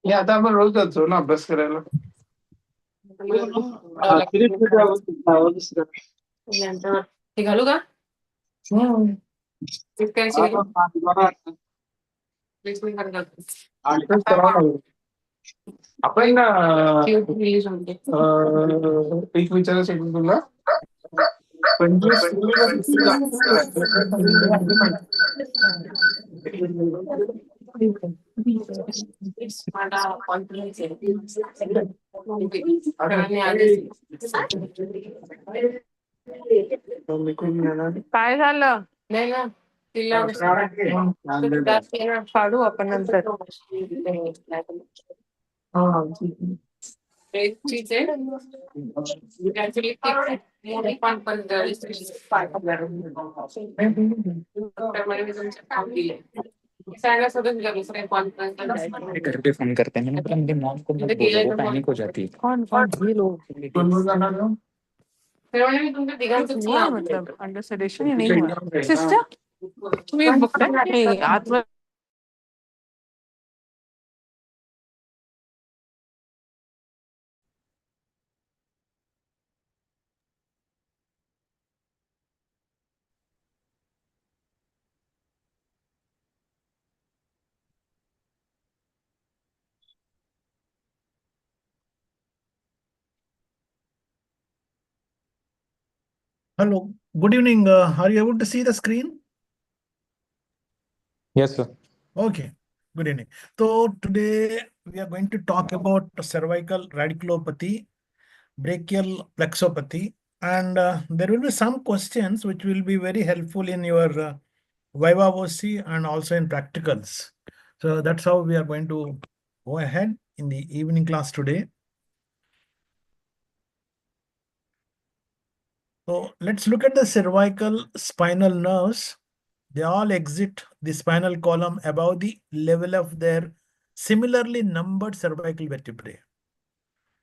हे आता आपण रोज जातो ना अभ्यास करायला. ते घालू का? आपण एक विचारायचं तुला 25 मला कॉन्फिडन्स आहे. काय झालं नाही ना तिला काढू आपण नंतर. घर पे फोन करते हैं मतलब मेरी मॉम को मत बोलो, वो पैनिक हो जाती है. कौन ये लोग मी तुमच्या दिघांचं मतलब अंडर सडेशन नाही हुआ सिस्टर तुम्ही बघताय आत Hello, good evening. Are you able to see the screen? Yes, sir. Okay, good evening. So today we are going to talk about cervical radiculopathy, brachial plexopathy, and there will be some questions which will be very helpful in your Viva OC and also in practicals. So that's how we are going to go ahead in the evening class today. So let's look at the cervical spinal nerves. They all exit the spinal column above the level of their similarly numbered cervical vertebrae.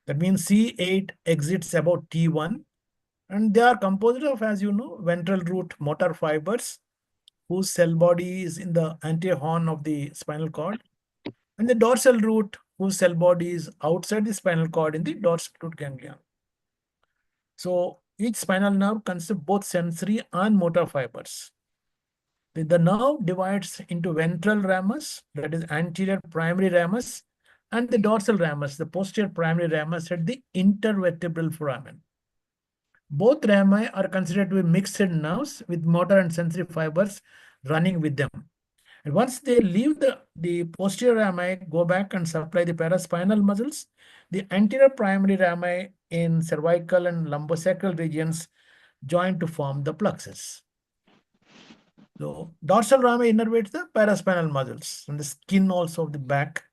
That means C8 exits about T1, and they are composed of, as you know, ventral root motor fibers whose cell body is in the anterior horn of the spinal cord, and the dorsal root whose cell body is outside the spinal cord in the dorsal root ganglion. So each spinal nerve consists of both sensory and motor fibers. The nerve divides into ventral ramus, that is anterior primary ramus, and the dorsal ramus, the posterior primary ramus at the intervertebral foramen. Both rami are considered to be mixed nerves with motor and sensory fibers running with them. And once they leave the posterior rami, go back and supply the paraspinal muscles, the anterior primary rami in cervical and lumbosacral regions join to form the plexus. So dorsal rami innervates the paraspinal muscles and the skin also of the back.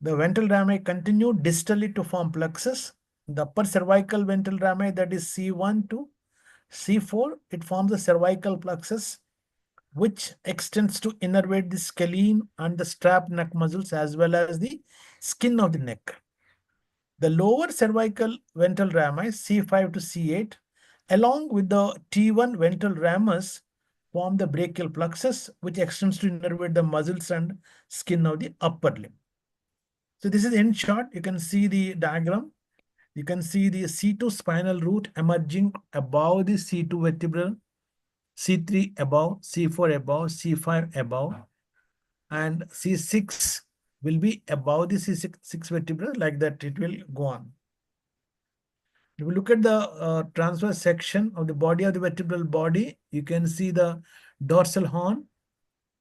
The ventral rami continue distally to form plexus. The upper cervical ventral rami, that is C1 to C4, it forms the cervical plexus, which extends to innervate the scalene and the strap neck muscles as well as the skin of the neck. The lower cervical ventral rami, C5 to C8, along with the T1 ventral ramus, form the brachial plexus, which extends to innervate the muscles and skin of the upper limb. So this is in short, you can see the diagram. You can see the C2 spinal root emerging above the C2 vertebral, C3 above, C4 above, C5 above, and C6 will be above the C6 vertebra, like that it will go on. If you look at the transverse section of the body of the vertebral body, you can see the dorsal horn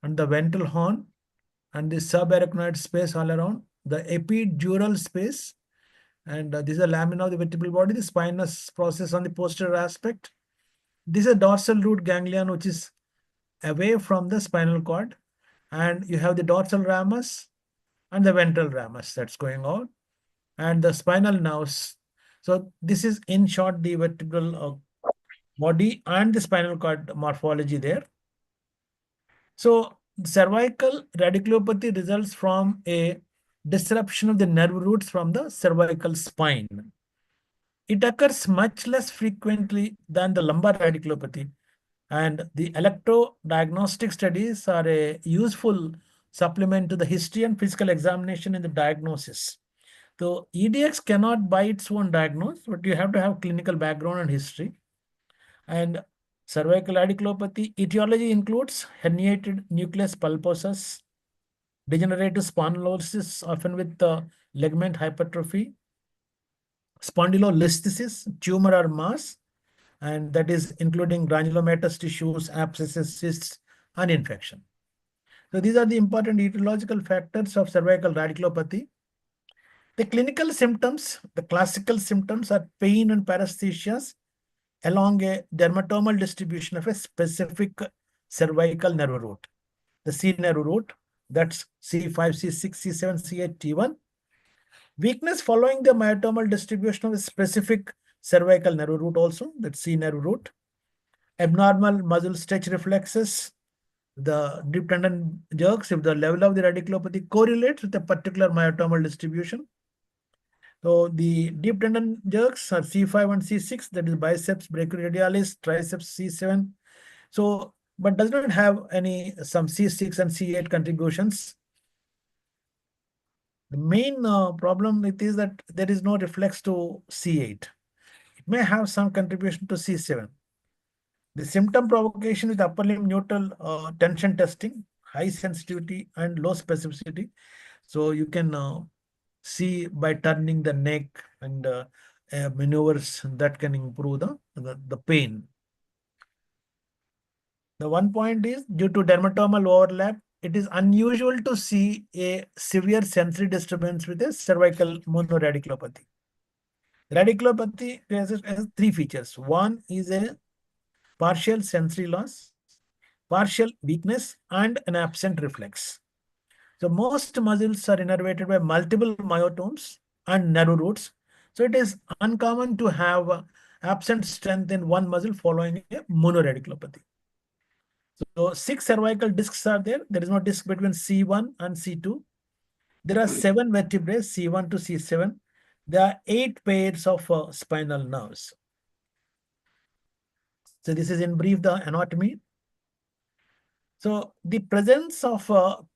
and the ventral horn and the subarachnoid space all around, the epidural space, and this is a lamina of the vertebral body, the spinous process on the posterior aspect. This is a dorsal root ganglion, which is away from the spinal cord, and you have the dorsal ramus and the ventral ramus that's going on, and the spinal nerves. So this is in short the vertebral body and the spinal cord morphology there. So cervical radiculopathy results from a disruption of the nerve roots from the cervical spine. It occurs much less frequently than the lumbar radiculopathy, and the electrodiagnostic studies are a useful supplement to the history and physical examination in the diagnosis. So EDX cannot by its own diagnose, but you have to have clinical background and history. And cervical radiculopathy etiology includes herniated nucleus pulposus, degenerative spondylosis, often with ligament hypertrophy, spondylolisthesis, tumor or mass, and that is including granulomatous tissues, abscesses, cysts, and infection. So these are the important etiological factors of cervical radiculopathy. The clinical symptoms, the classical symptoms are pain and paresthesias along a dermatomal distribution of a specific cervical nerve root. The C nerve root, that's C5, C6, C7, C8, T1. Weakness following the myotomal distribution of a specific cervical nerve root also, that's C nerve root. Abnormal muscle stretch reflexes, the deep tendon jerks if the level of the radiculopathy correlates with a particular myotomal distribution. So the deep tendon jerks are C5 and C6, that is biceps brachioradialis, triceps C7. So, but does not have some C6 and C8 contributions. The main problem with is that there is no reflex to C8. It may have some contribution to C7. The symptom provocation with upper limb neutral tension testing, high sensitivity and low specificity. So you can see by turning the neck and maneuvers that can improve the pain. The one point is due to dermatomal overlap, it is unusual to see a severe sensory disturbance with a cervical monoradiculopathy. Radiculopathy has three features. One is a partial sensory loss, partial weakness, and an absent reflex. So most muscles are innervated by multiple myotomes and nerve roots. So it is uncommon to have absent strength in one muscle following a monoradiculopathy. So 6 cervical discs are there. There is no disc between C1 and C2. There are 7 vertebrae, C1 to C7. There are 8 pairs of spinal nerves. So this is in brief the anatomy. So the presence of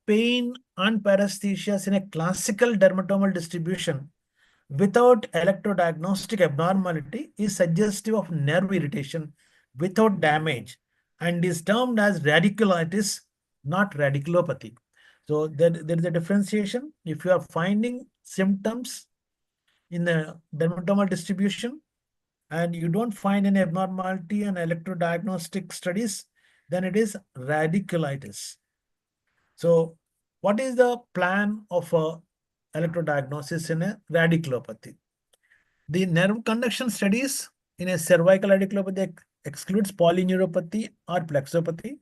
pain and paresthesias in a classical dermatomal distribution without electrodiagnostic abnormality is suggestive of nerve irritation without damage and is termed as radiculitis, not radiculopathy. So there is a differentiation. If you are finding symptoms in the dermatomal distribution and you don't find any abnormality in electrodiagnostic studies, then it is radiculitis. So what is the plan of electrodiagnosis in a radiculopathy? The nerve conduction studies in a cervical radiculopathy excludes polyneuropathy or plexopathy.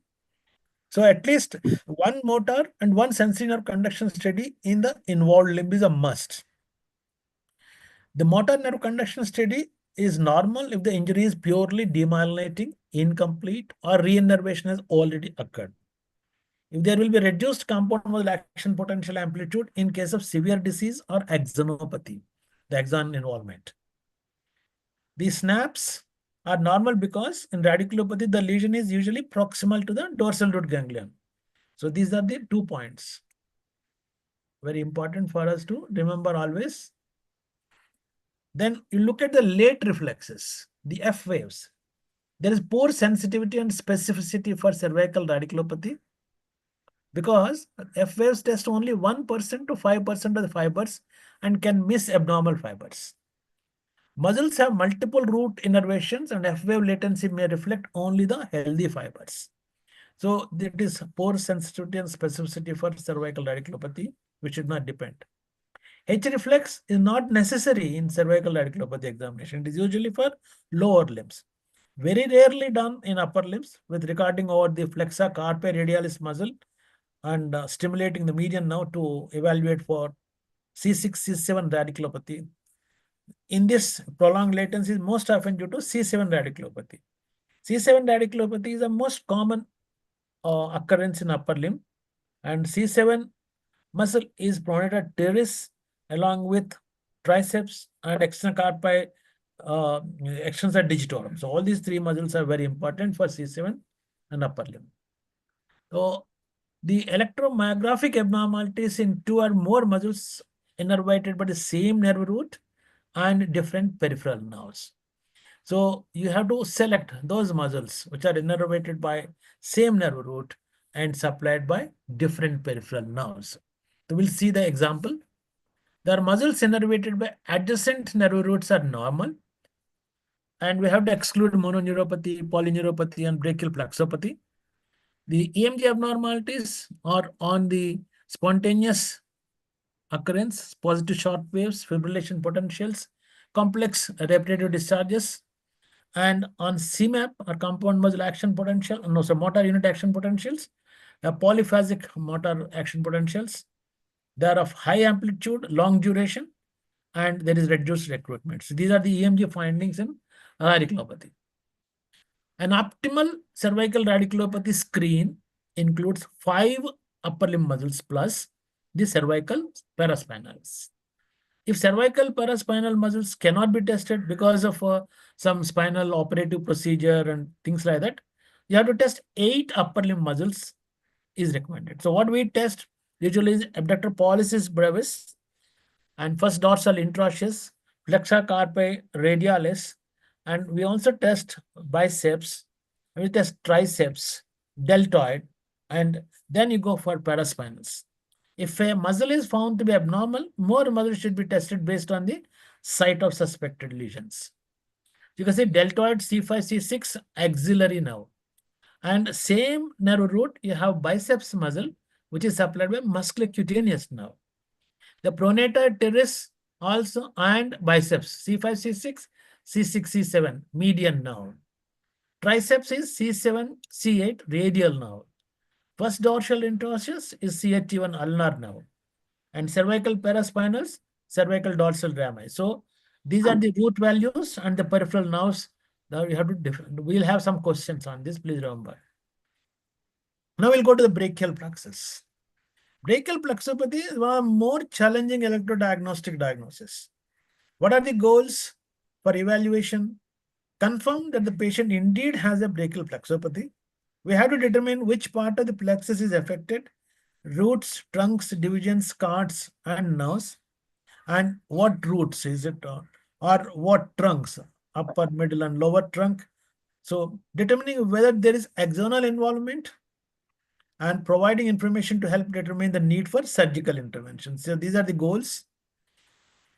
So at least one motor and one sensory nerve conduction study in the involved limb is a must. The motor nerve conduction study is normal if the injury is purely demyelinating, incomplete, or reinnervation has already occurred. If there will be reduced compound muscle action potential amplitude in case of severe disease or axonopathy, the axon involvement. These snaps are normal because in radiculopathy, the lesion is usually proximal to the dorsal root ganglion. So these are the 2 points. Very important for us to remember always. Then you look at the late reflexes, the F waves. There is poor sensitivity and specificity for cervical radiculopathy because F waves test only 1% to 5% of the fibers and can miss abnormal fibers. Muscles have multiple root innervations and F wave latency may reflect only the healthy fibers. So it is poor sensitivity and specificity for cervical radiculopathy, which should not depend. H reflex is not necessary in cervical radiculopathy examination. It is usually for lower limbs. Very rarely done in upper limbs with recording over the flexa carpi radialis muscle and stimulating the median nerve to evaluate for C6, C7 radiculopathy. In this, prolonged latency is most often due to C7 radiculopathy. C7 radiculopathy is the most common occurrence in upper limb, and C7 muscle is pronator teres along with triceps and external carpi extensor digitorum. So all these 3 muscles are very important for C7 and upper limb. So The electromyographic abnormalities in two or more muscles innervated by the same nerve root and different peripheral nerves. So you have to select those muscles which are innervated by same nerve root and supplied by different peripheral nerves. So we'll see the example. The muscles innervated by adjacent nerve roots are normal, and we have to exclude mononeuropathy, polyneuropathy, and brachial plexopathy. The EMG abnormalities are on the spontaneous occurrence, positive shock waves, fibrillation potentials, complex repetitive discharges, and on CMAP or compound muscle action potential, no, so motor unit action potentials, polyphasic motor action potentials. They are of high amplitude, long duration, and there is reduced recruitment. So these are the EMG findings in radiculopathy. An optimal cervical radiculopathy screen includes 5 upper limb muscles plus the cervical paraspinals. If cervical paraspinal muscles cannot be tested because of some spinal operative procedure and things like that, you have to test 8 upper limb muscles is recommended. So what we test usually is abductor pollicis brevis and first dorsal interosseous, flexor carpi radialis, and we also test biceps, we test triceps, deltoid, and then you go for paraspinals. If a muscle is found to be abnormal, more muscles should be tested based on the site of suspected lesions. You can see deltoid C5, C6 axillary nerve. And same nerve root, you have biceps muscle, which is supplied by musculocutaneous nerve. The pronator teres also and biceps C5, C6, C6, C7 median nerve. Triceps is C7, C8 radial nerve. First dorsal interosseous is CH1 ulnar nerve. And cervical paraspinals, cervical dorsal rami. So these are the root values and the peripheral nerves. Now you have to different. We'll have some questions on this, please remember. Now we'll go to the brachial plexus. Brachial plexopathy is one of the more challenging electrodiagnostic diagnosis. What are the goals for evaluation? Confirm that the patient indeed has a brachial plexopathy. We have to determine which part of the plexus is affected, roots, trunks, divisions, cards, and nerves, and what roots is it, or what trunks, upper, middle, and lower trunk. So determining whether there is axonal involvement and providing information to help determine the need for surgical intervention. So these are the goals.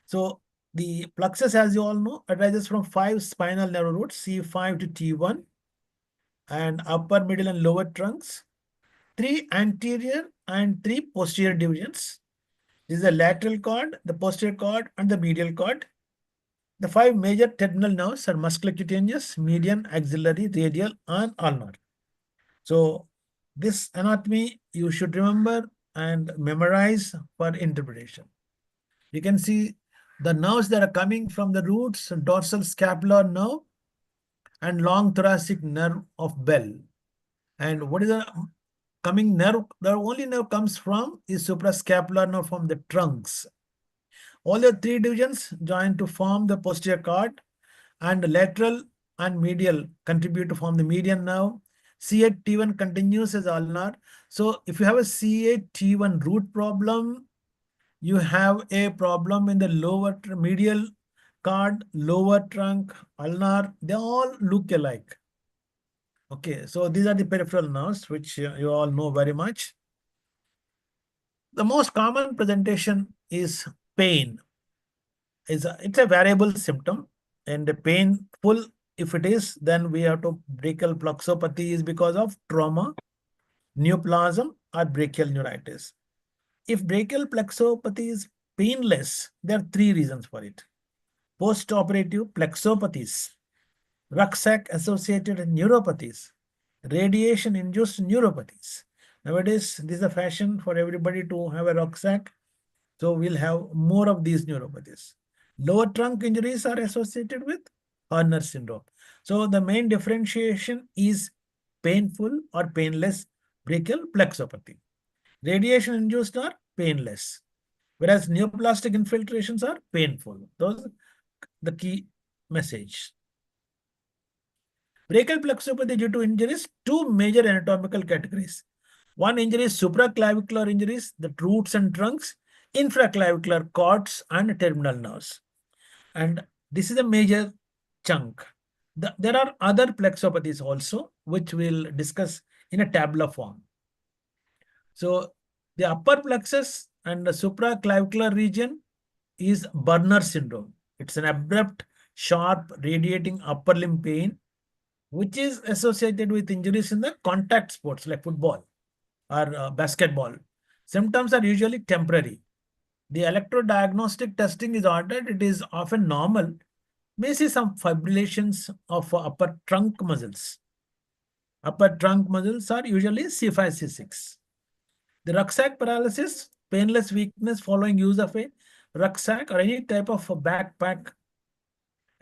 So the plexus, as you all know, arises from 5 spinal nerve roots, C5 to T1, and upper, middle, and lower trunks, 3 anterior and 3 posterior divisions. This is the lateral cord, the posterior cord, and the medial cord. The 5 major terminal nerves are musculocutaneous, median, axillary, radial, and ulnar. So this anatomy you should remember and memorize for interpretation. You can see the nerves that are coming from the roots, dorsal scapular nerve and long thoracic nerve of Bell. And what is the coming nerve? The only nerve comes from is suprascapular nerve from the trunks. All the 3 divisions join to form the posterior cord, and lateral and medial contribute to form the median nerve. C8T1 continues as ulnar. So if you have a C8T1 root problem, you have a problem in the lower medial cord, lower trunk, ulnar. They all look alike. Okay, so these are the peripheral nerves, which you all know very much. The most common presentation is pain. It's a variable symptom, and the painful, if it is, then we have to brachial plexopathy is because of trauma, neoplasm, or brachial neuritis. If brachial plexopathy is painless, there are 3 reasons for it. Post-operative plexopathies, rucksack-associated neuropathies, radiation-induced neuropathies. Nowadays, this is a fashion for everybody to have a rucksack. So we'll have more of these neuropathies. Lower trunk injuries are associated with Horner syndrome. So the main differentiation is painful or painless brachial plexopathy. Radiation-induced are painless, whereas neoplastic infiltrations are painful. Those are the key message. Brachial plexopathy due to injuries, 2 major anatomical categories. One injury is supraclavicular injuries, the roots and trunks, infraclavicular cords and terminal nerves. And this is a major chunk. There are other plexopathies also, which we'll discuss in a tabular form. So the upper plexus and the supraclavicular region is Burner syndrome. It's an abrupt, sharp, radiating upper limb pain, which is associated with injuries in the contact sports like football or basketball. Symptoms are usually temporary. The electrodiagnostic testing is ordered. It is often normal. May see some fibrillations of upper trunk muscles. Upper trunk muscles are usually C5, C6. The rucksack paralysis, painless weakness following use of a rucksack or any type of a backpack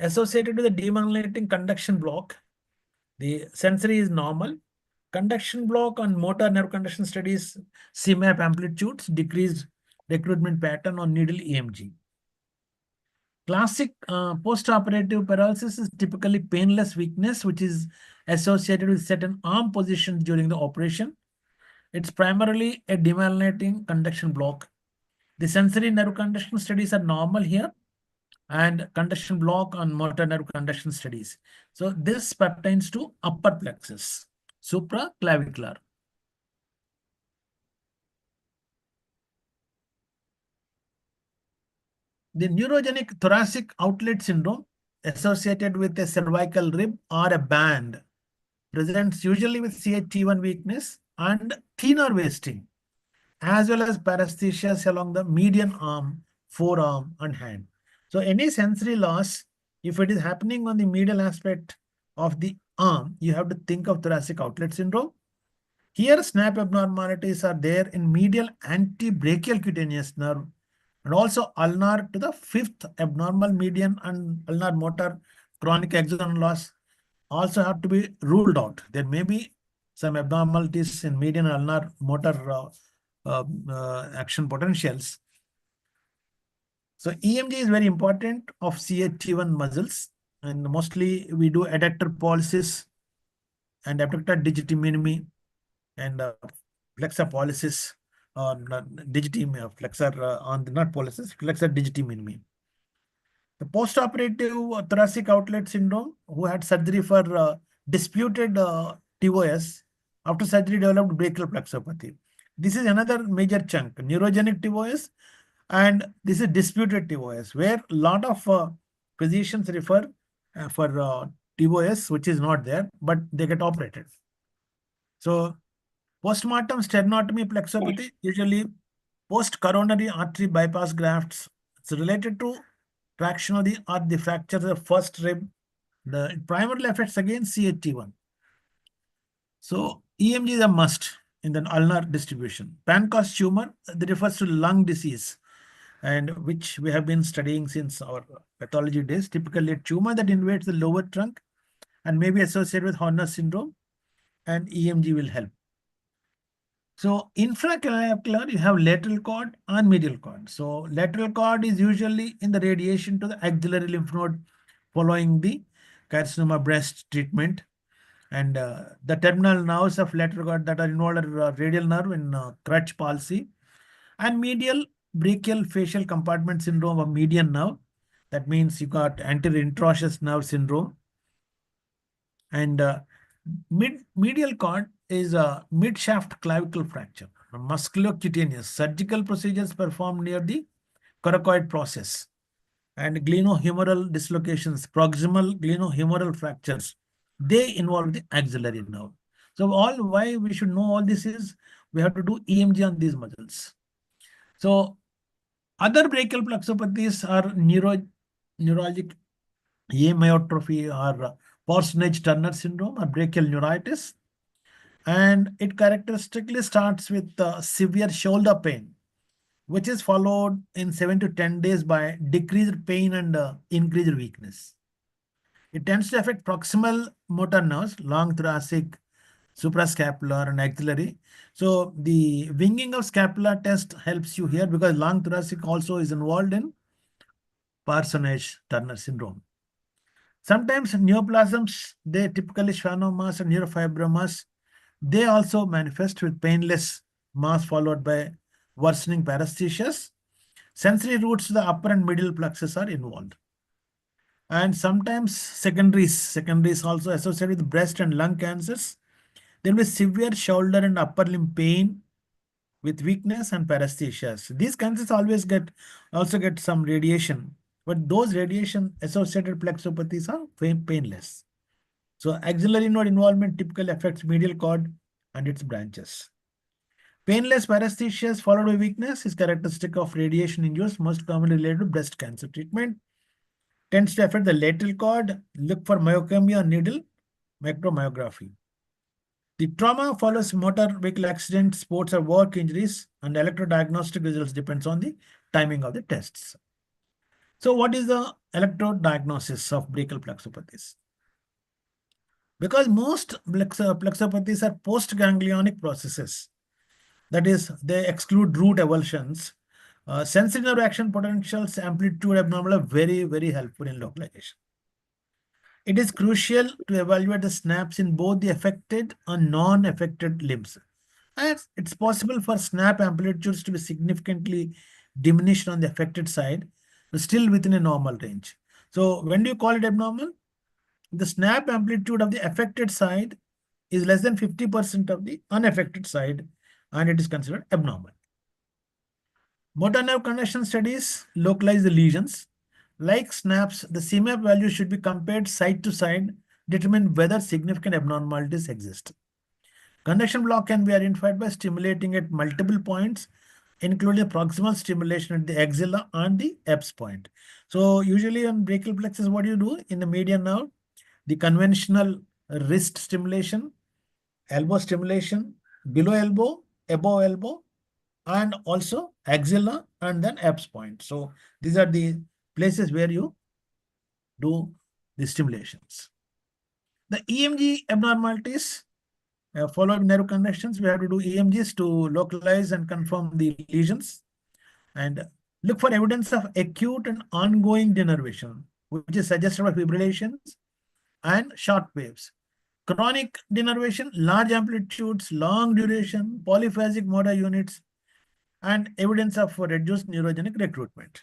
associated with a demyelinating conduction block. The sensory is normal. Conduction block on motor nerve conduction studies, CMAP amplitudes, decreased recruitment pattern on needle EMG. Classic post-operative paralysis is typically painless weakness, which is associated with certain arm positions during the operation. It's primarily a demyelinating conduction block. The sensory nerve conduction studies are normal here and conduction block on motor nerve conduction studies. So this pertains to upper plexus, supraclavicular. The neurogenic thoracic outlet syndrome associated with a cervical rib or a band presents usually with CAT1 weakness and thinner wasting, as well as paresthesias along the median arm, forearm, and hand. So any sensory loss, if it is happening on the medial aspect of the arm, you have to think of thoracic outlet syndrome. Here, SNAP abnormalities are there in medial antebrachial cutaneous nerve and also ulnar to the fifth abnormal median and ulnar motor chronic axonal loss also have to be ruled out. There may be some abnormalities in median and ulnar motor action potentials. So EMG is very important of CAT1 muscles, and mostly we do adductor pollicis and abductor digiti minimi and flexor pollicis on digiti flexor on the not pollicis, flexor digiti minimi. The post-operative thoracic outlet syndrome, who had surgery for disputed TOS, after surgery developed brachial plexopathy. This is another major chunk, neurogenic TOS, and this is disputed TOS, where a lot of physicians refer for TOS, which is not there, but they get operated. So postmortem sternotomy plexopathy, usually post-coronary artery bypass grafts. It's related to traction of the fracture of the first rib. It primarily affects again CAT1. So EMG is a must in the ulnar distribution. Pancreas tumor, that refers to lung disease, and which we have been studying since our pathology days. Typically a tumor that invades the lower trunk and may be associated with Horner syndrome, and EMG will help. So infraclavicular, you have lateral cord and medial cord. So lateral cord is usually in the radiation to the axillary lymph node following the carcinoma breast treatment. And the terminal nerves of lateral cord that are involved are radial nerve in crutch palsy and medial brachial facial compartment syndrome of median nerve. That means you got anterior interosseous nerve syndrome. And medial cord is a mid-shaft clavicle fracture, a musculocutaneous surgical procedures performed near the coracoid process, and glenohumeral dislocations, proximal glenohumeral fractures, they involve the axillary nerve. So all why we should know all this is we have to do EMG on these muscles. So other brachial plexopathies are neurologic amyotrophy or Parsonage-Turner syndrome or brachial neuritis. And it characteristically starts with severe shoulder pain, which is followed in 7 to 10 days by decreased pain and increased weakness. It tends to affect proximal motor nerves, long thoracic, suprascapular, and axillary. So the winging of scapula test helps you here because long thoracic also is involved in Parsonage-Turner syndrome. Sometimes neoplasms, they typically schwannomas and neurofibromas, They also manifest with painless mass followed by worsening paresthesias. Sensory roots to the upper and middle plexus are involved. And sometimes secondaries also associated with breast and lung cancers. There will be severe shoulder and upper limb pain with weakness and paresthesias. These cancers also get some radiation, but those radiation associated plexopathies are painless. So axillary node involvement typically affects medial cord and its branches. Painless paresthesias followed by weakness is characteristic of radiation induced, most commonly related to breast cancer treatment. Tends to affect the lateral cord. Look for myoclonus needle micromyography. The trauma follows motor vehicle accident, sports or work injuries, and electrodiagnostic results depends on the timing of the tests. So what is the electrodiagnosis of brachial plexopathies? Because most plexopathies are postganglionic processes, that is, they exclude root avulsions, sensory nerve action potentials, amplitude abnormal are very, very helpful in localization. It is crucial to evaluate the snaps in both the affected and non-affected limbs. As it's possible for snap amplitudes to be significantly diminished on the affected side, but still within a normal range. So when do you call it abnormal? The snap amplitude of the affected side is less than 50% of the unaffected side, and it is considered abnormal. Motor nerve conduction studies localize the lesions. Like snaps, the CMAP value should be compared side to side, determine whether significant abnormalities exist. Conduction block can be identified by stimulating at multiple points, including proximal stimulation at the axilla and the EPS point. So usually on brachial plexus, what do you do? In the median nerve, the conventional wrist stimulation, elbow stimulation, below elbow, above elbow, and also axilla and then EPS point. So these are the places where you do the stimulations. The EMG abnormalities following nerve conductions, we have to do EMGs to localize and confirm the lesions and look for evidence of acute and ongoing denervation, which is suggested by fibrillations and shock waves. Chronic denervation, large amplitudes, long duration, polyphasic motor units, and evidence of reduced neurogenic recruitment.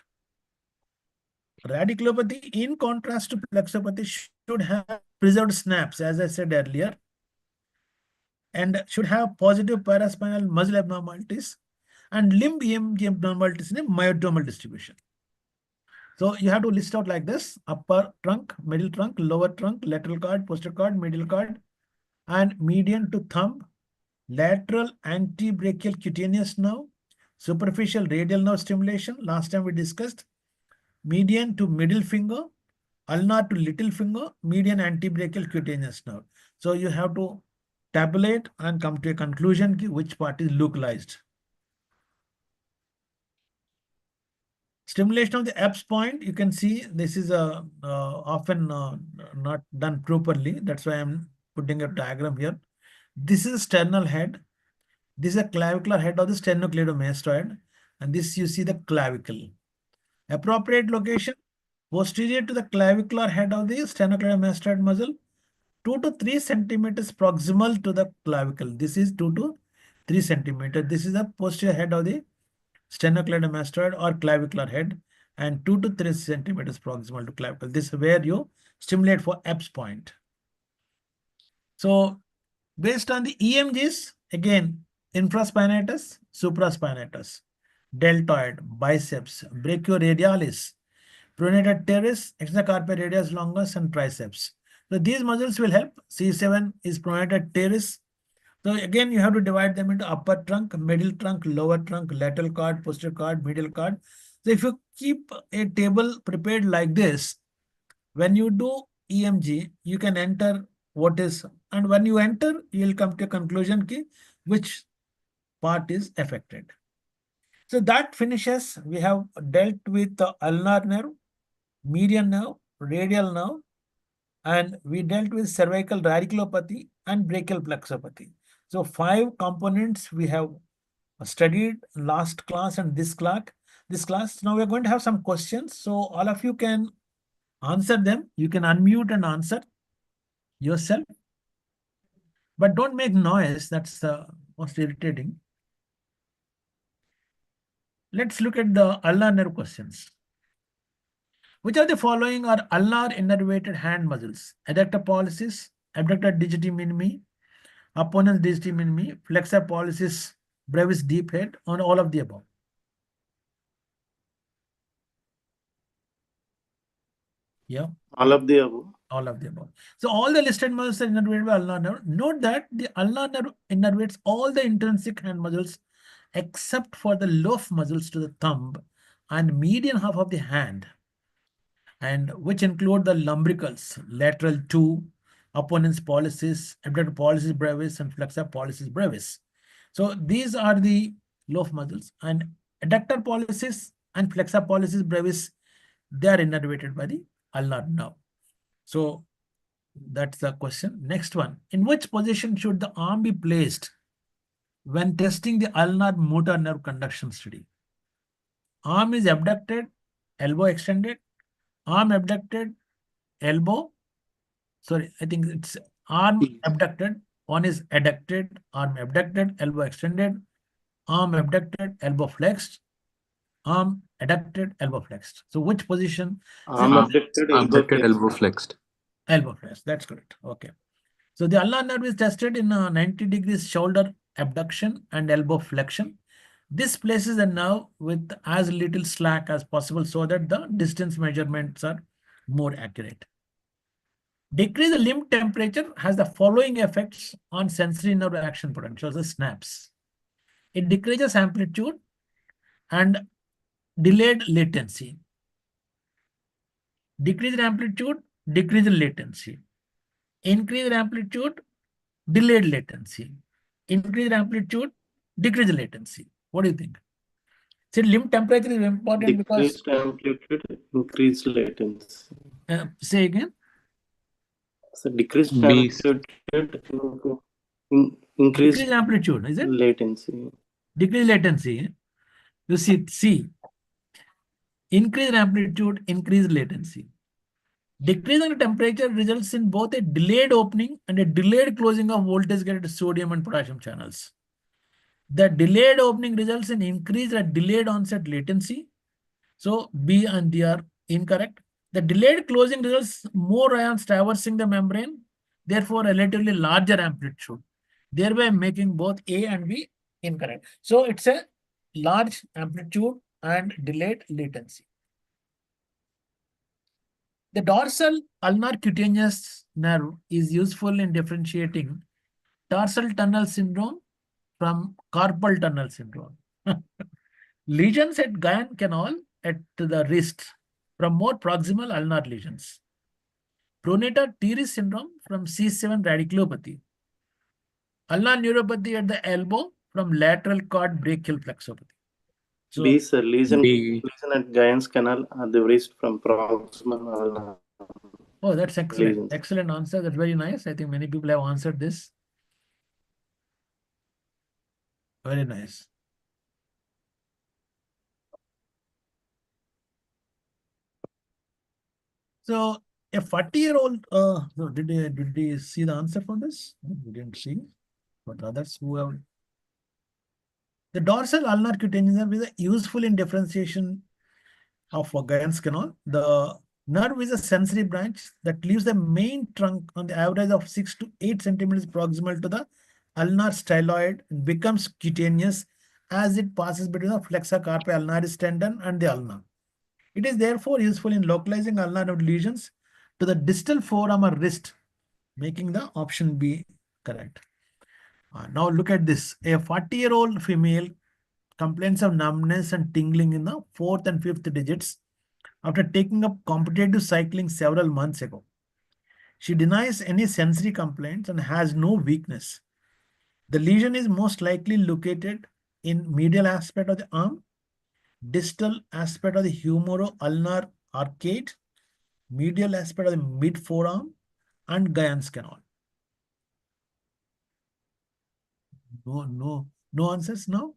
Radiculopathy, in contrast to plexopathy, should have preserved snaps, as I said earlier, and should have positive paraspinal muscle abnormalities and limb EMG abnormalities in a myotomal distribution. So you have to list out like this: upper trunk, middle trunk, lower trunk, lateral cord, posterior cord, medial cord, and median to thumb, lateral antebrachial cutaneous nerve, superficial radial nerve stimulation. Last time we discussed median to middle finger, ulnar to little finger, median antebrachial cutaneous nerve. So you have to tabulate and come to a conclusion which part is localized. Stimulation of the EPS point, you can see this is often not done properly. That's why I'm putting a diagram here. This is a sternal head. This is a clavicular head of the sternocleidomastoid. And this you see the clavicle. Appropriate location, posterior to the clavicular head of the sternocleidomastoid muscle, 2 to 3 centimeters proximal to the clavicle. This is 2 to 3 centimeters. This is the posterior head of the sternocleidomastoid or clavicular head, and 2 to 3 centimeters proximal to clavicle. This is where you stimulate for EPS point. So based on the EMGs, again, infraspinatus, supraspinatus, deltoid, biceps, brachioradialis, pronator teres, extracarpal radius longus, and triceps. So these muscles will help. C7 is pronator teres. So again, you have to divide them into upper trunk, middle trunk, lower trunk, lateral cord, posterior cord, medial cord. So if you keep a table prepared like this, when you do EMG, you can enter what is, and when you enter, you will come to a conclusion ki which part is affected. So that finishes. We have dealt with the ulnar nerve, median nerve, radial nerve, and we dealt with cervical radiculopathy and brachial plexopathy. So 5 components we have studied last class and this class. Now we're going to have some questions. So all of you can answer them. You can unmute and answer yourself. But don't make noise. That's the most irritating. Let's look at the ulnar nerve questions. Which of the following are ulnar innervated hand muscles? Adductor pollicis, abductor digiti minimi, opponens digiti minimi, flexor pollicis brevis deep head, on all of the above. Yeah. All of the above. All of the above. So all the listed muscles are innervated by ulnar nerve. Note that the ulnar nerve innervates all the intrinsic hand muscles except for the loaf muscles to the thumb and median half of the hand, and which include the lumbricals, lateral 2, opponens pollicis, abductor pollicis brevis, and flexor pollicis brevis. So these are the loaf muscles, and adductor pollicis and flexor pollicis brevis, they are innervated by the ulnar nerve. So that's the question. Next one. In which position should the arm be placed when testing the ulnar motor nerve conduction study? Arm is abducted, elbow extended, arm abducted, elbow. Sorry, I think it's arm abducted. One is adducted, arm abducted, elbow extended, arm abducted, elbow flexed, arm adducted, elbow flexed. So which position? Arm abducted, elbow flexed. elbow flexed. Elbow flexed. That's correct. Okay. So the ulnar nerve is tested in 90 degrees shoulder abduction and elbow flexion. This places the nerve with as little slack as possible so that the distance measurements are more accurate. Decrease the limb temperature has the following effects on sensory nerve action potential, the snaps. It decreases amplitude and delayed latency. Decreased amplitude, decreased latency. Increased amplitude, delayed latency. Increased amplitude, decreased latency. What do you think? See, limb temperature is important because. Decreased amplitude, increased latency. Say again. So decreased B. amplitude, increased Decreased amplitude, is it? latency. Decreased latency. You see, increased amplitude, increased latency. Decreasing the temperature results in both a delayed opening and a delayed closing of voltage-gated sodium and potassium channels. The delayed opening results in increased or delayed onset latency. So B and D are incorrect. The delayed closing results more ions traversing the membrane, therefore relatively larger amplitude, thereby making both A and B incorrect. So it's a large amplitude and delayed latency. The dorsal ulnar cutaneous nerve is useful in differentiating tarsal tunnel syndrome from carpal tunnel syndrome. Lesions at Guyot canal at the wrist from more proximal ulnar lesions. Pronator teres syndrome from C7 radiculopathy. Ulnar neuropathy at the elbow from lateral cord brachial flexopathy. So, B, sir, lesion B. at Guyot canal at the wrist from proximal. Oh, that's excellent. Lesions. Excellent answer. That's very nice. I think many people have answered this. Very nice. So a 40-year-old, no, did he see the answer for this? No, we didn't see, but others who have. The dorsal ulnar cutaneous nerve is useful in differentiation of Guyot canal. The nerve is a sensory branch that leaves the main trunk on the average of 6 to 8 centimeters proximal to the ulnar styloid and becomes cutaneous as it passes between the flexor carpi ulnaris tendon and the ulna. It is therefore useful in localizing ulnar nerve lesions to the distal forearm or wrist, making the option B correct. Now look at this. A 40-year-old female complains of numbness and tingling in the 4th and 5th digits after taking up competitive cycling several months ago. She denies any sensory complaints and has no weakness. The lesion is most likely located in medial aspect of the arm, distal aspect of the humero-ulnar arcade, medial aspect of the mid forearm, and Guyot canal. No answers now.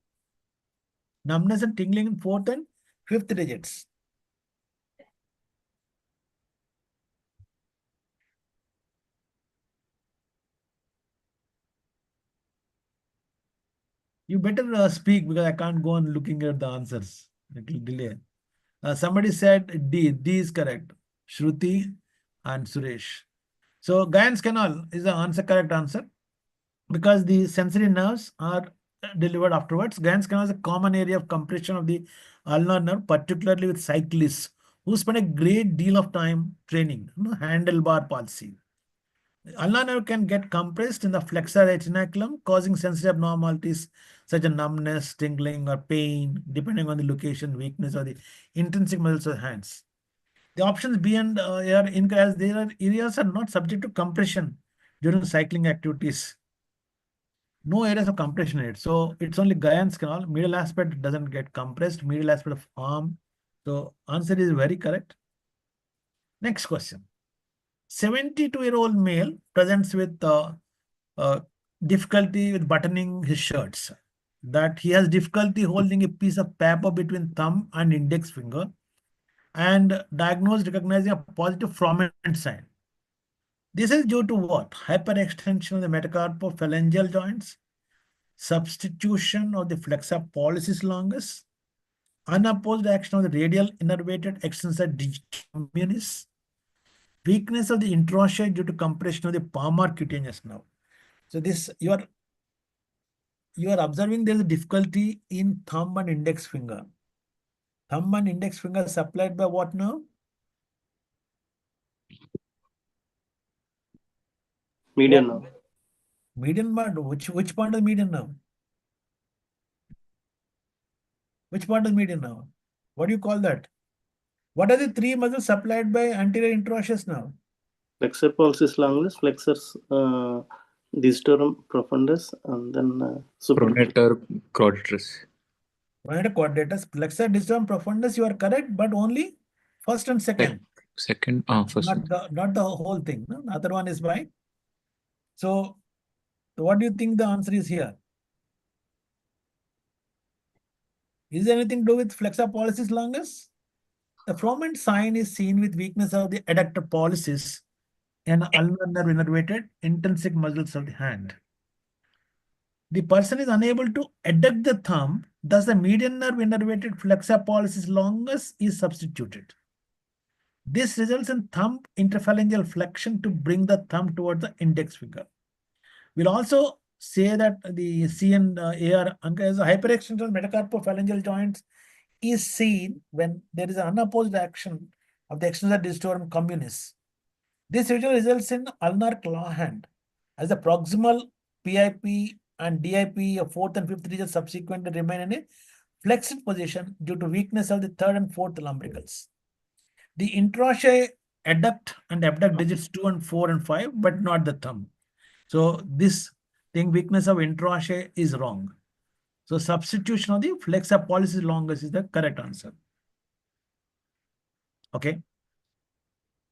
Numbness and tingling in 4th and 5th digits. You better speak because I can't go on looking at the answers. It will delay. Somebody said D. D is correct. Shruti and Suresh. So Guyans canal is the answer, correct answer, because the sensory nerves are delivered afterwards. Guyans canal is a common area of compression of the ulnar nerve, particularly with cyclists who spend a great deal of time training, handlebar palsy. Ulnar nerve can get compressed in the flexor retinaculum, causing sensory abnormalities such as numbness, tingling, or pain, depending on the location, weakness, or the intrinsic muscles of the hands. The options beyond are in as there are areas are not subject to compression during cycling activities. No areas of compression in it. So it's only Guyans canal. Middle aspect doesn't get compressed. Middle aspect of arm. So answer is very correct. Next question. 72-year-old male presents with uh, difficulty with buttoning his shirts. That he has difficulty holding a piece of paper between thumb and index finger, and diagnosed recognizing a positive froment sign. This is due to what? Hyperextension of the metacarpophalangeal joints, substitution of the flexor pollicis longus, unopposed action of the radial innervated extensor digitorum communis, weakness of the introtia due to compression of the palmar cutaneous nerve. So this you are observing there is a difficulty in thumb and index finger. Thumb and index finger supplied by what nerve? Median What? nerve. Median part. Which part of the median nerve? Which part of the median nerve? What do you call that? What are the three muscles supplied by anterior interosseous nerve? Flexor pollicis longus, flexors digitorum profundus, and then Pronator quadratus. Pronator quadratus, flexor digitorum profundus. You are correct, but only first and second. Second, first. Not the whole thing. No? The other one is by. So, what do you think the answer is here? Is there anything to do with flexor pollicis longus? The froment sign is seen with weakness of the adductor pollicis and ulnar nerve innervated intrinsic muscles of the hand. The person is unable to adduct the thumb, thus the median nerve innervated flexor pollicis longus is substituted. This results in thumb interphalangeal flexion to bring the thumb towards the index finger. We'll also say that the C and AR as a hyperextension of metacarpophalangeal joints is seen when there is an unopposed action of the extensor digitorum communis. This usually results in ulnar claw hand as the proximal PIP and DIP of fourth and fifth region subsequently remain in a flexed position due to weakness of the third and fourth lumbricals. The introtia adduct and abduct digits 2 and 4 and 5, but not the thumb. So this thing, weakness of introtia, is wrong. So substitution of the flexor pollicis longus is the correct answer. Okay.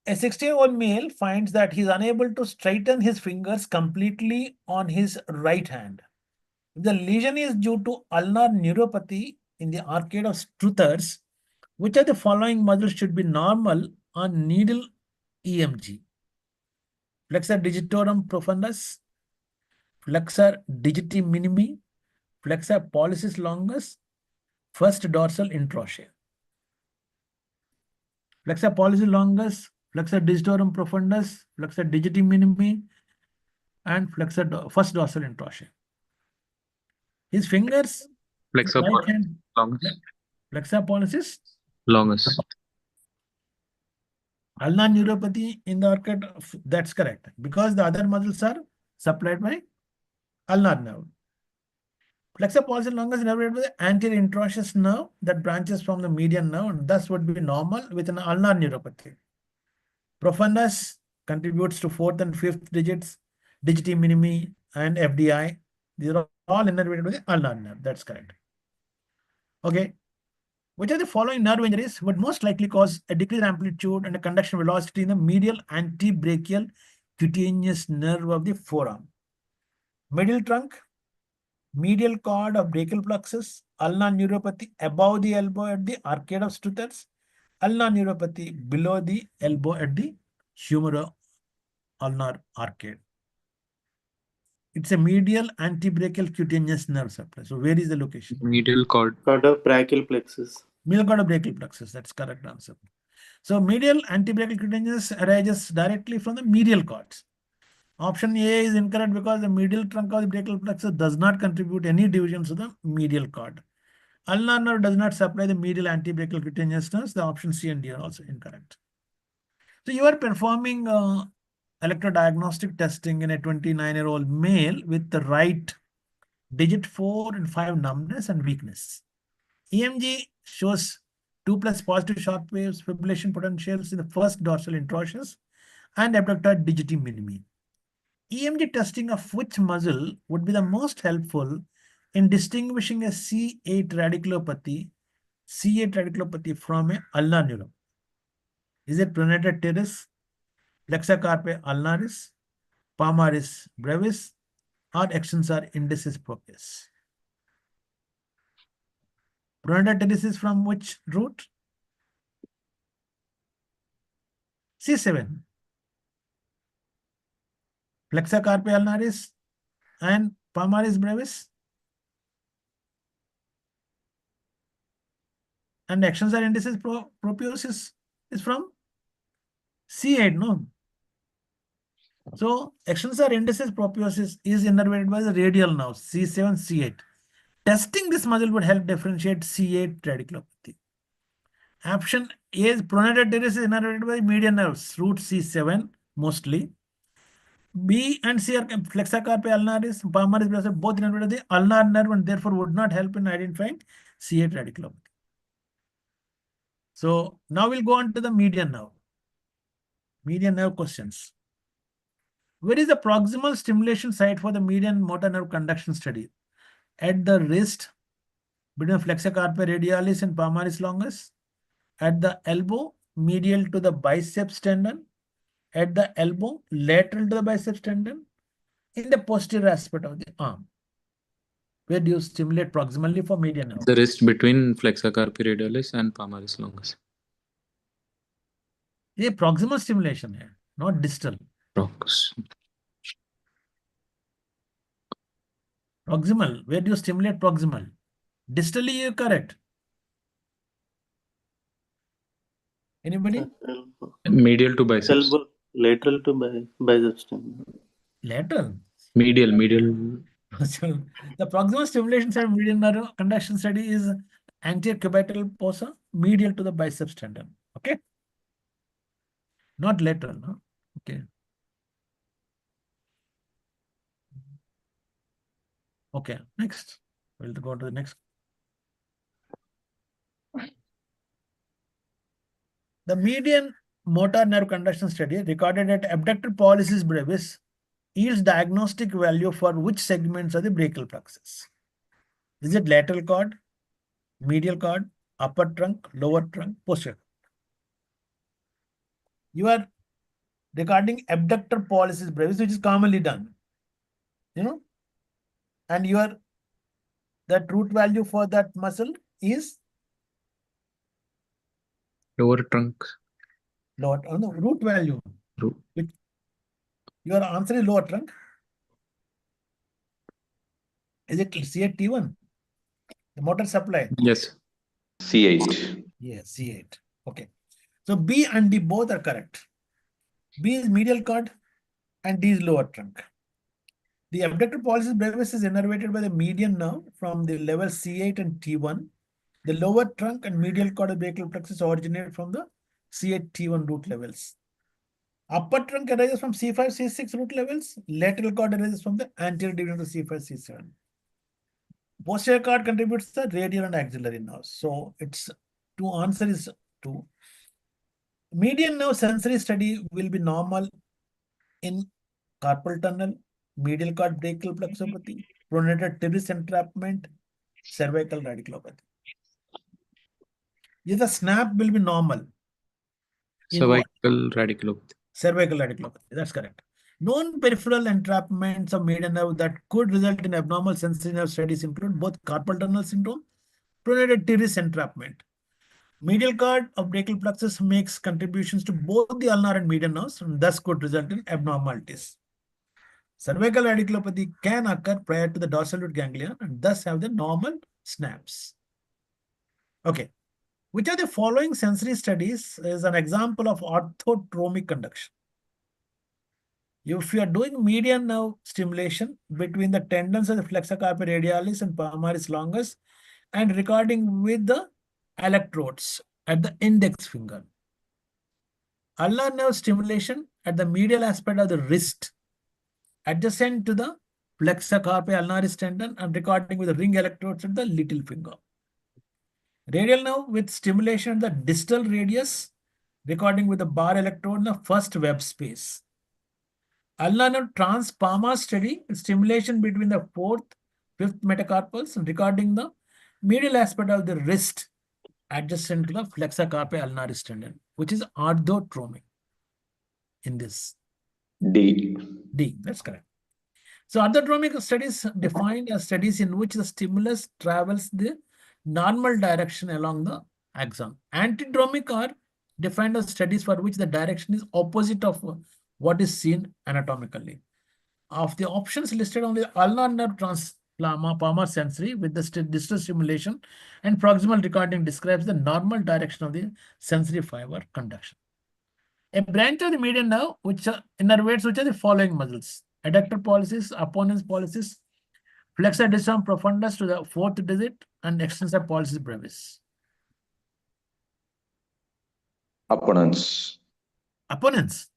A 16-year-old male finds that he is unable to straighten his fingers completely on his right hand. If the lesion is due to ulnar neuropathy in the arcade of Struthers, which of the following muscles should be normal on needle EMG? Flexor digitorum profundus, flexor digiti minimi, flexor pollicis longus, first dorsal introtia. Flexor pollicis longus, flexor digitorum profundus, flexor digiti minimi, and flexor first dorsal introtia. His fingers, Flexor right hand, longus. flexor pollicis, Longus. ulnar neuropathy in the arcade, that's correct. Because the other muscles are supplied by ulnar nerve. Flexor pollicis longus is innervated by the anterior interosseous nerve that branches from the median nerve and thus would be normal with an ulnar neuropathy. Profundus contributes to fourth and fifth digits, digiti minimi and FDI. These are all innervated by the ulnar nerve. That's correct. Okay. Which of the following nerve injuries would most likely cause a decreased amplitude and a conduction velocity in the medial antebrachial cutaneous nerve of the forearm? Middle trunk, medial cord of brachial plexus, ulnar neuropathy above the elbow at the arcade of Struthers, ulnar neuropathy below the elbow at the humero ulnar arcade. It's a medial antebrachial cutaneous nerve supply. So where is the location? Medial cord. Cord of brachial plexus. Medial cord of brachial plexus. That's correct answer. So medial antebrachial cutaneous arises directly from the medial cords. Option A is incorrect because the medial trunk of the brachial plexus does not contribute any divisions to the medial cord. Ulnar nerve does not supply the medial antebrachial cutaneous nerves. The option C and D are also incorrect. So you are performing electrodiagnostic testing in a 29-year-old male with the right digit 4 and 5 numbness and weakness. EMG shows 2+ positive shock waves, fibrillation potentials in the first dorsal introitus and abductor digiti minimi. EMG testing of which muscle would be the most helpful in distinguishing a C8 radiculopathy from a ulnar neuron? Is it pronator teres, flexor carpi ulnaris, palmaris brevis, or extensor indicis proprius? Pronator teres is from which root? C7. Flexor carpi ulnaris and palmaris brevis. And extensor indicis proprius is from C8, no? So extensor indicis proprius is innervated by the radial nerve, C7, C8. Testing this muscle would help differentiate C8 radiculopathy. Option A is pronator teres is innervated by median nerves, root C7 mostly. B and C are flexor carpi ulnaris, palmaris brevis, both innervated the ulnar nerve and therefore would not help in identifying C8 radiculopathy. So now we'll go on to the median nerve. Median nerve questions. Where is the proximal stimulation site for the median motor nerve conduction study? At the wrist, between flexor carpi radialis and palmaris longus. At the elbow, medial to the biceps tendon. At the elbow, lateral to the biceps tendon. In the posterior aspect of the arm. Where do you stimulate proximally for median nerve? The wrist between flexor carpi radialis and palmaris longus. ये proximal stimulation है, not distal. Proximal. Where do you stimulate proximal? Distally, you're correct. Anybody? Medial to biceps. Elbow, lateral to biceps tendon. Lateral. Medial. So the proximal stimulation side of median nerve conduction study is anterior cubital fossa, medial to the biceps tendon. Okay. Not lateral, no? Okay. Okay, next. We'll go to the next. The median motor nerve conduction study recorded at abductor pollicis brevis yields diagnostic value for which segments of the brachial plexus? Is it lateral cord, medial cord, upper trunk, lower trunk, posterior? You are recording abductor pollicis brevis, which is commonly done. You know? And that root value for that muscle is Lower trunk. lower, no, root value. Root. Your answer is lower trunk. Is it C8 T1? The motor supply? Yes. C8. Yes, C8. Okay. So B and D both are correct. B is medial cord and D is lower trunk. The abductor pollicis brevis is innervated by the median nerve from the level C8 and T1. The lower trunk and medial cord of brachial plexus originate from the C8 T1 root levels. Upper trunk arises from C5 C6 root levels. Lateral cord arises from the anterior division of C5 C7. Posterior cord contributes the radial and axillary nerves. So it's to answer is 2. Median nerve sensory study will be normal in carpal tunnel, medial cord brachial plexopathy, pronator teres entrapment, cervical radiculopathy. Yes, the snap will be normal. Cervical radiculopathy. Cervical radiculopathy, that's correct. Known peripheral entrapments of median nerve that could result in abnormal sensory nerve studies include both carpal tunnel syndrome, pronator teres entrapment. Medial cord of brachial plexus makes contributions to both the ulnar and median nerves and thus could result in abnormalities. Cervical radiculopathy can occur prior to the dorsal root ganglion and thus have the normal snaps. Okay. Which of the following sensory studies is an example of orthotromic conduction? If you are doing median nerve stimulation between the tendons of the flexor carpi radialis and palmaris longus and recording with the electrodes at the index finger. Ulnar nerve stimulation at the medial aspect of the wrist adjacent to the flexor carpi ulnaris tendon and recording with the ring electrodes at the little finger. Radial nerve with stimulation at the distal radius, recording with the bar electrode in the first web space. Ulnar nerve trans-palmar study stimulation between the fourth, fifth metacarpals and recording the medial aspect of the wrist adjacent to the flexor carpi ulnaris tendon, which is orthotromic in this. D. D, that's correct. So orthotromic studies defined as studies in which the stimulus travels the normal direction along the axon. Antidromic are defined as studies for which the direction is opposite of what is seen anatomically. Of the options listed, only the ulnar nerve palmar sensory with the distal stimulation and proximal recording describes the normal direction of the sensory fiber conduction. A branch of the median nerve which innervates which are the following muscles: adductor pollicis, opponens pollicis, flexor distal profundus to the fourth digit, and extensor pollicis brevis. Opponents. Opponents.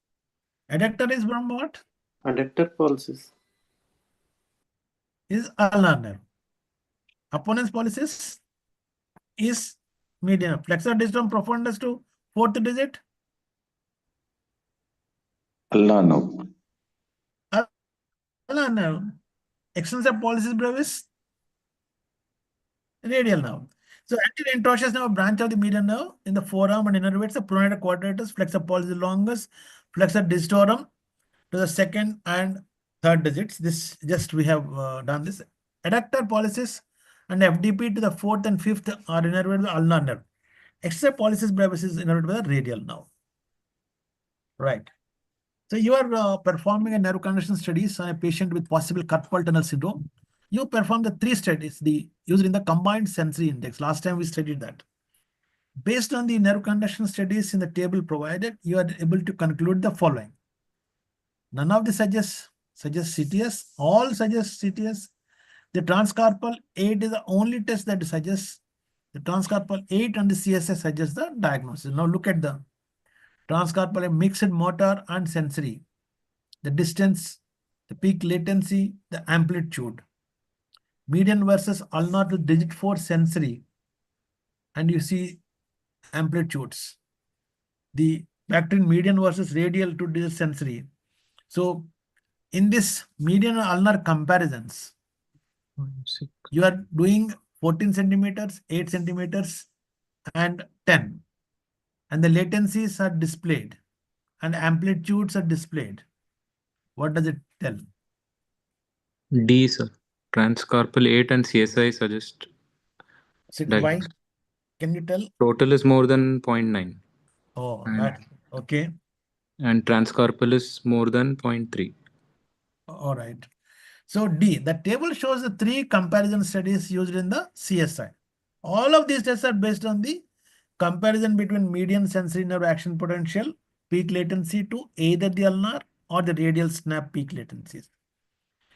Adductor is from what? Adductor pollicis. Is ulnar nerve. Opponens pollicis is median. Flexor distal profundus to fourth digit. Ulnar nerve. Ulnar nerve. Extensor pollicis brevis. Radial nerve. So anterior introitious nerve, branch of the median nerve in the forearm and innervates the pronator quadratus, flexor pollicis longus, flexor digitorum to the second and third digits. This just we have done this. Adductor pollicis and FDP to the fourth and fifth are innervated with the ulnar nerve. Extensor pollicis brevis is innervated with the radial nerve. Right. So you are performing a nerve conduction studies on a patient with possible carpal tunnel syndrome. You perform the three studies used in the combined sensory index. Last time we studied that. Based on the nerve conduction studies in the table provided, you are able to conclude the following. None of the suggest CTS. All suggest CTS. The transcarpal 8 is the only test that suggests the transcarpal 8 and the CSS suggests the diagnosis. Now look at the transcarpal mixed motor and sensory. The distance, the peak latency, the amplitude. Median versus ulnar to digit 4 sensory. And you see amplitudes. The factor in median versus radial to digit sensory. So in this median and ulnar comparisons, you are doing 14 centimeters, 8 centimeters, and 10. And the latencies are displayed and amplitudes are displayed. What does it tell? D, sir. Transcarpal 8 and CSI suggest So why? diagnosis. Can you tell? Total is more than 0.9 Oh, And- that okay. and transcarpal is more than 0.3. All right. So D, the table shows the 3 comparison studies used in the CSI. All of these tests are based on the comparison between median sensory nerve action potential, peak latency to either the ulnar or the radial snap peak latencies.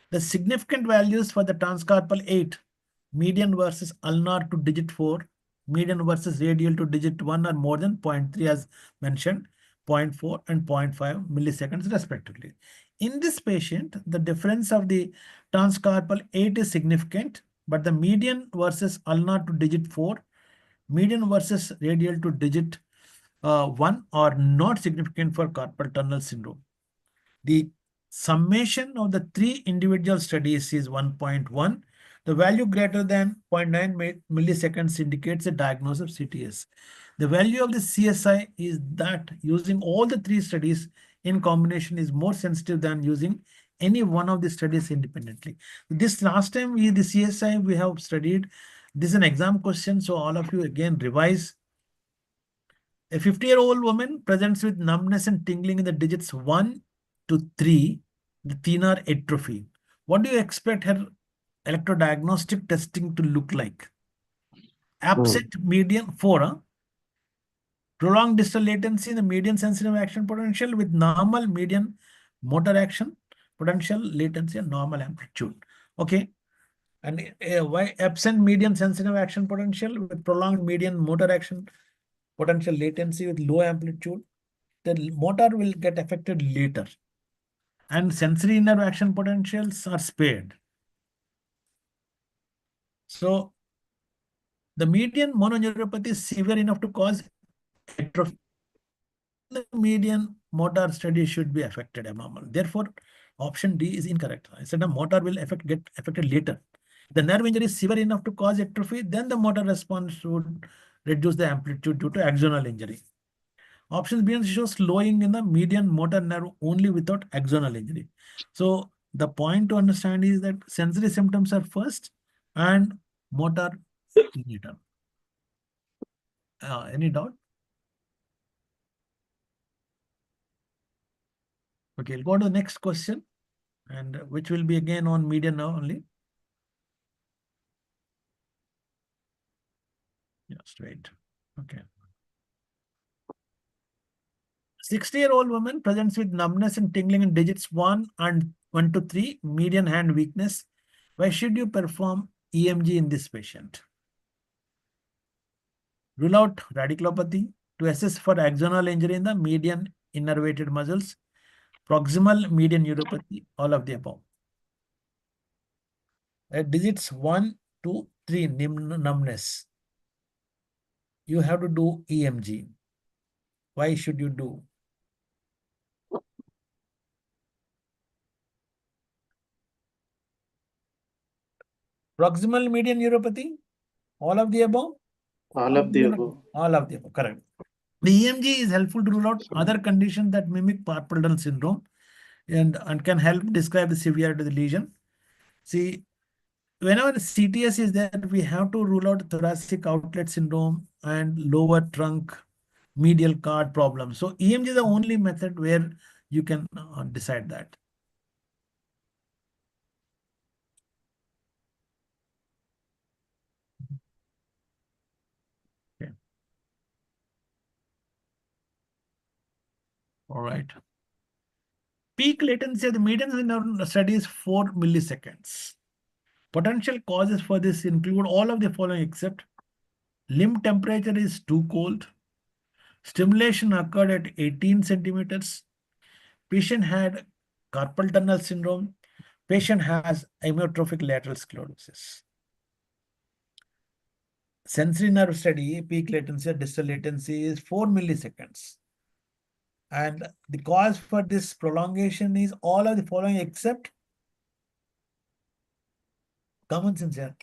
The significant values for the transcarpal 8, median versus ulnar to digit 4, median versus radial to digit 1 are more than 0.3 as mentioned, 0.4 and 0.5 milliseconds respectively. In this patient, the difference of the transcarpal 8 is significant, but the median versus ulnar to digit 4, median versus radial to digit 1 are not significant for carpal tunnel syndrome. The summation of the 3 individual studies is 1.1. The value greater than 0.9 milliseconds indicates a diagnosis of CTS. The value of the CSI is that using all the 3 studies in combination is more sensitive than using any one of the studies independently. This last time the CSI we have studied, this is an exam question, so all of you again revise. A 50-year-old woman presents with numbness and tingling in the digits 1 to 3 the thenar atrophy. What do you expect her electrodiagnostic testing to look like? Absent median 4, huh? Prolonged distal latency in the median sensitive action potential with normal median motor action potential latency and normal amplitude. Okay. And why absent median sensitive action potential with prolonged median motor action potential latency with low amplitude? The motor will get affected later. And sensory nerve action potentials are spared. So the median mononeuropathy is severe enough to cause atrophy. The median motor study should be affected abnormal. Therefore, option D is incorrect. I said the motor will get affected later. The nerve injury is severe enough to cause atrophy, then the motor response would reduce the amplitude due to axonal injury. Option B shows slowing in the median motor nerve only without axonal injury. So the point to understand is that sensory symptoms are first and motor later. Any doubt? Okay, we'll go to the next question, and which will be again on median now only. Yeah, straight. Okay. 60-year-old woman presents with numbness and tingling in digits 1 to 3, median hand weakness. Why should you perform EMG in this patient? Rule out radiculopathy to assess for axonal injury in the median innervated muscles, proximal median neuropathy, all of the above. At digits 1 to 3, numbness, you have to do EMG. Why should you do? Proximal median neuropathy, all of the above? All of the above. All of the above, correct. The EMG is helpful to rule out other conditions that mimic carpal tunnel syndrome and can help describe the severity of the lesion. See, whenever CTS is there, we have to rule out thoracic outlet syndrome and lower trunk medial card problem. So EMG is the only method where you can decide that. Okay. All right. Peak latency of the median in our study is 4 milliseconds. Potential causes for this include all of the following except limb temperature is too cold, stimulation occurred at 18 centimeters, patient had carpal tunnel syndrome, patient has amyotrophic lateral sclerosis. Sensory nerve study, peak latency, distal latency is 4 milliseconds. And the cause for this prolongation is all of the following except common sense here.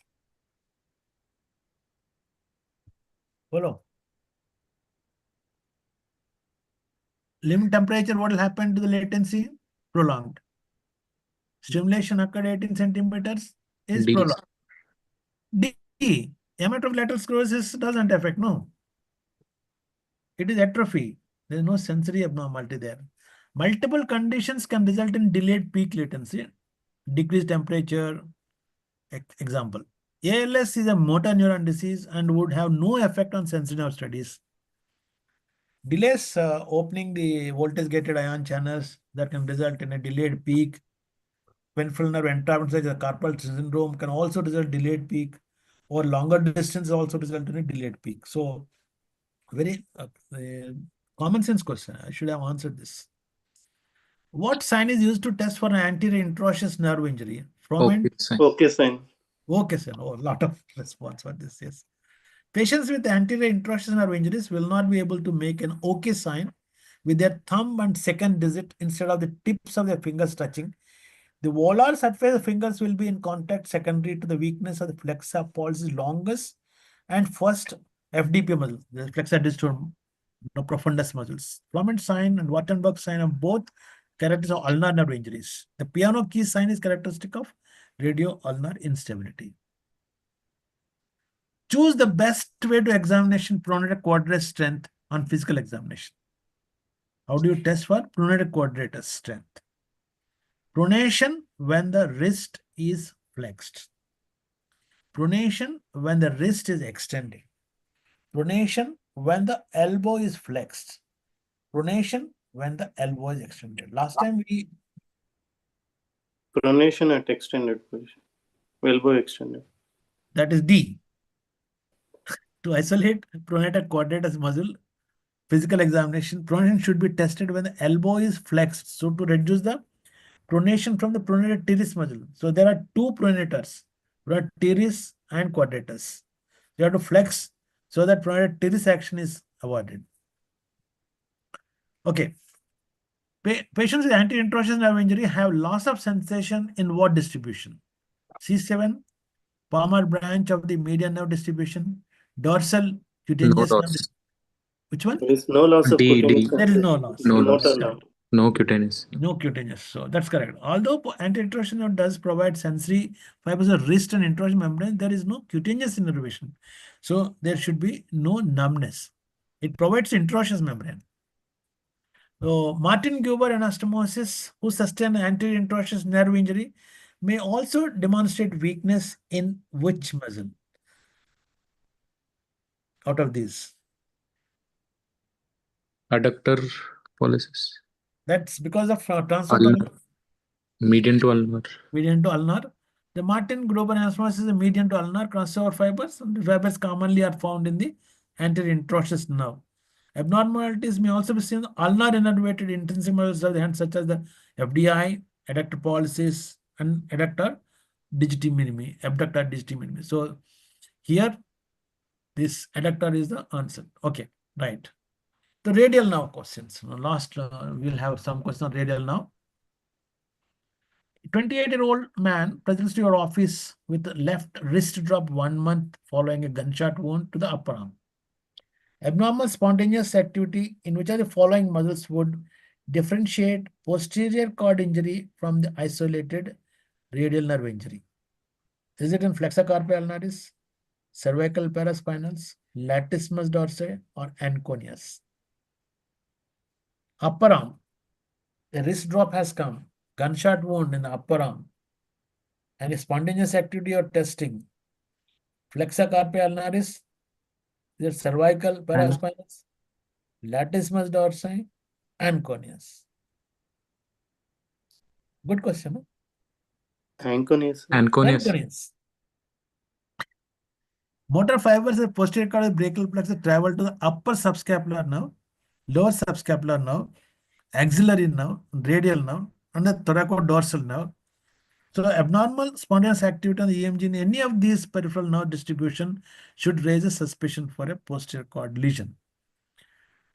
Follow. Limb temperature, what will happen to the latency? Prolonged. Stimulation occurred 18 centimeters is D. prolonged. D. Amyotrophic lateral sclerosis doesn't affect, no. It is atrophy. There is no sensory abnormality there. Multiple conditions can result in delayed peak latency. Decreased temperature, example. ALS is a motor neuron disease and would have no effect on sensory nerve studies. Delays opening the voltage-gated ion channels that can result in a delayed peak. Peripheral nerve entrapment such as carpal syndrome can also result in delayed peak, or longer distance also result in a delayed peak. So very common sense question. I should have answered this. What sign is used to test for an anterior intraosseous nerve injury? Okay, sign. Okay, sign. Okay, sir. Oh, a lot of response for this. Yes. Patients with anterior intraosseous nerve injuries will not be able to make an OK sign with their thumb and second digit instead of the tips of their fingers touching. The volar surface of fingers will be in contact secondary to the weakness of the flexor pollicis longus and first FDP muscle, the flexor distal profundus muscles. Plummet sign and Wartenberg sign of both characteristics of ulnar nerve injuries. The piano key sign is characteristic of radio-ulnar instability. Choose the best way to examination pronator quadratus strength on physical examination. How do you test for pronator quadratus strength? Pronation when the wrist is flexed. Pronation when the wrist is extended. Pronation when the elbow is flexed. Pronation when the elbow is extended. Last time we Pronation at extended position. Elbow extended. that is D. To isolate pronator quadratus muscle, physical examination, pronation should be tested when the elbow is flexed. So to reduce the pronation from the pronator teres muscle. So there are two pronators, pronator teres and quadratus. You have to flex so that pronator teres action is avoided. Okay. Patients with anti-introsus nerve injury have loss of sensation in what distribution? C7, palmar branch of the median nerve distribution, dorsal cutaneous nerve. dorsal. Which one? There is no loss of D, cutaneous D. There is sensation. no loss. No Motor loss. nerve. No cutaneous. No cutaneous. So that's correct. Although anti-introsus nerve does provide sensory fibers of wrist and introsus membrane, there is no cutaneous innervation. So there should be no numbness. It provides introsus membrane. So Martin Guber anastomosis, who sustained anterior introsus nerve injury, may also demonstrate weakness in which muscle out of these? Adductor pollicis. That's because of transfer Ulnar. Median to ulnar. median to ulnar. The Martin Gruber anastomosis is a median to ulnar crossover fibers. And the fibers commonly are found in the anterior introsus nerve. Abnormalities may also be seen in the ulnar innervated intrinsic muscles of the hand, such as the FDI, adductor pollicis, and adductor digiti minimi, abductor digiti minimi. So here, this adductor is the answer. Okay, right. The radial now questions. Last, we'll have some questions on radial now. 28-year-old man presents to your office with left wrist drop 1 month following a gunshot wound to the upper arm. Abnormal spontaneous activity in which of the following muscles would differentiate posterior cord injury from the isolated radial nerve injury? Is it in flexor carpi ulnaris, cervical paraspinals, latissimus dorsi, or anconeus? Upper arm. A wrist drop has come, gunshot wound in the upper arm, and a spontaneous activity or testing. Flexor carpi ulnaris, the cervical paraspinals, latissimus dorsi, anconeus. Good question. Huh? Anconeus. Anconeus. Anconeus. Motor fibers of posterior cord of brachial plexus travel to the upper subscapular nerve, lower subscapular nerve, axillary nerve, radial nerve, and the thoracodorsal nerve. So abnormal spontaneous activity on the EMG in any of these peripheral nerve distribution should raise a suspicion for a posterior cord lesion.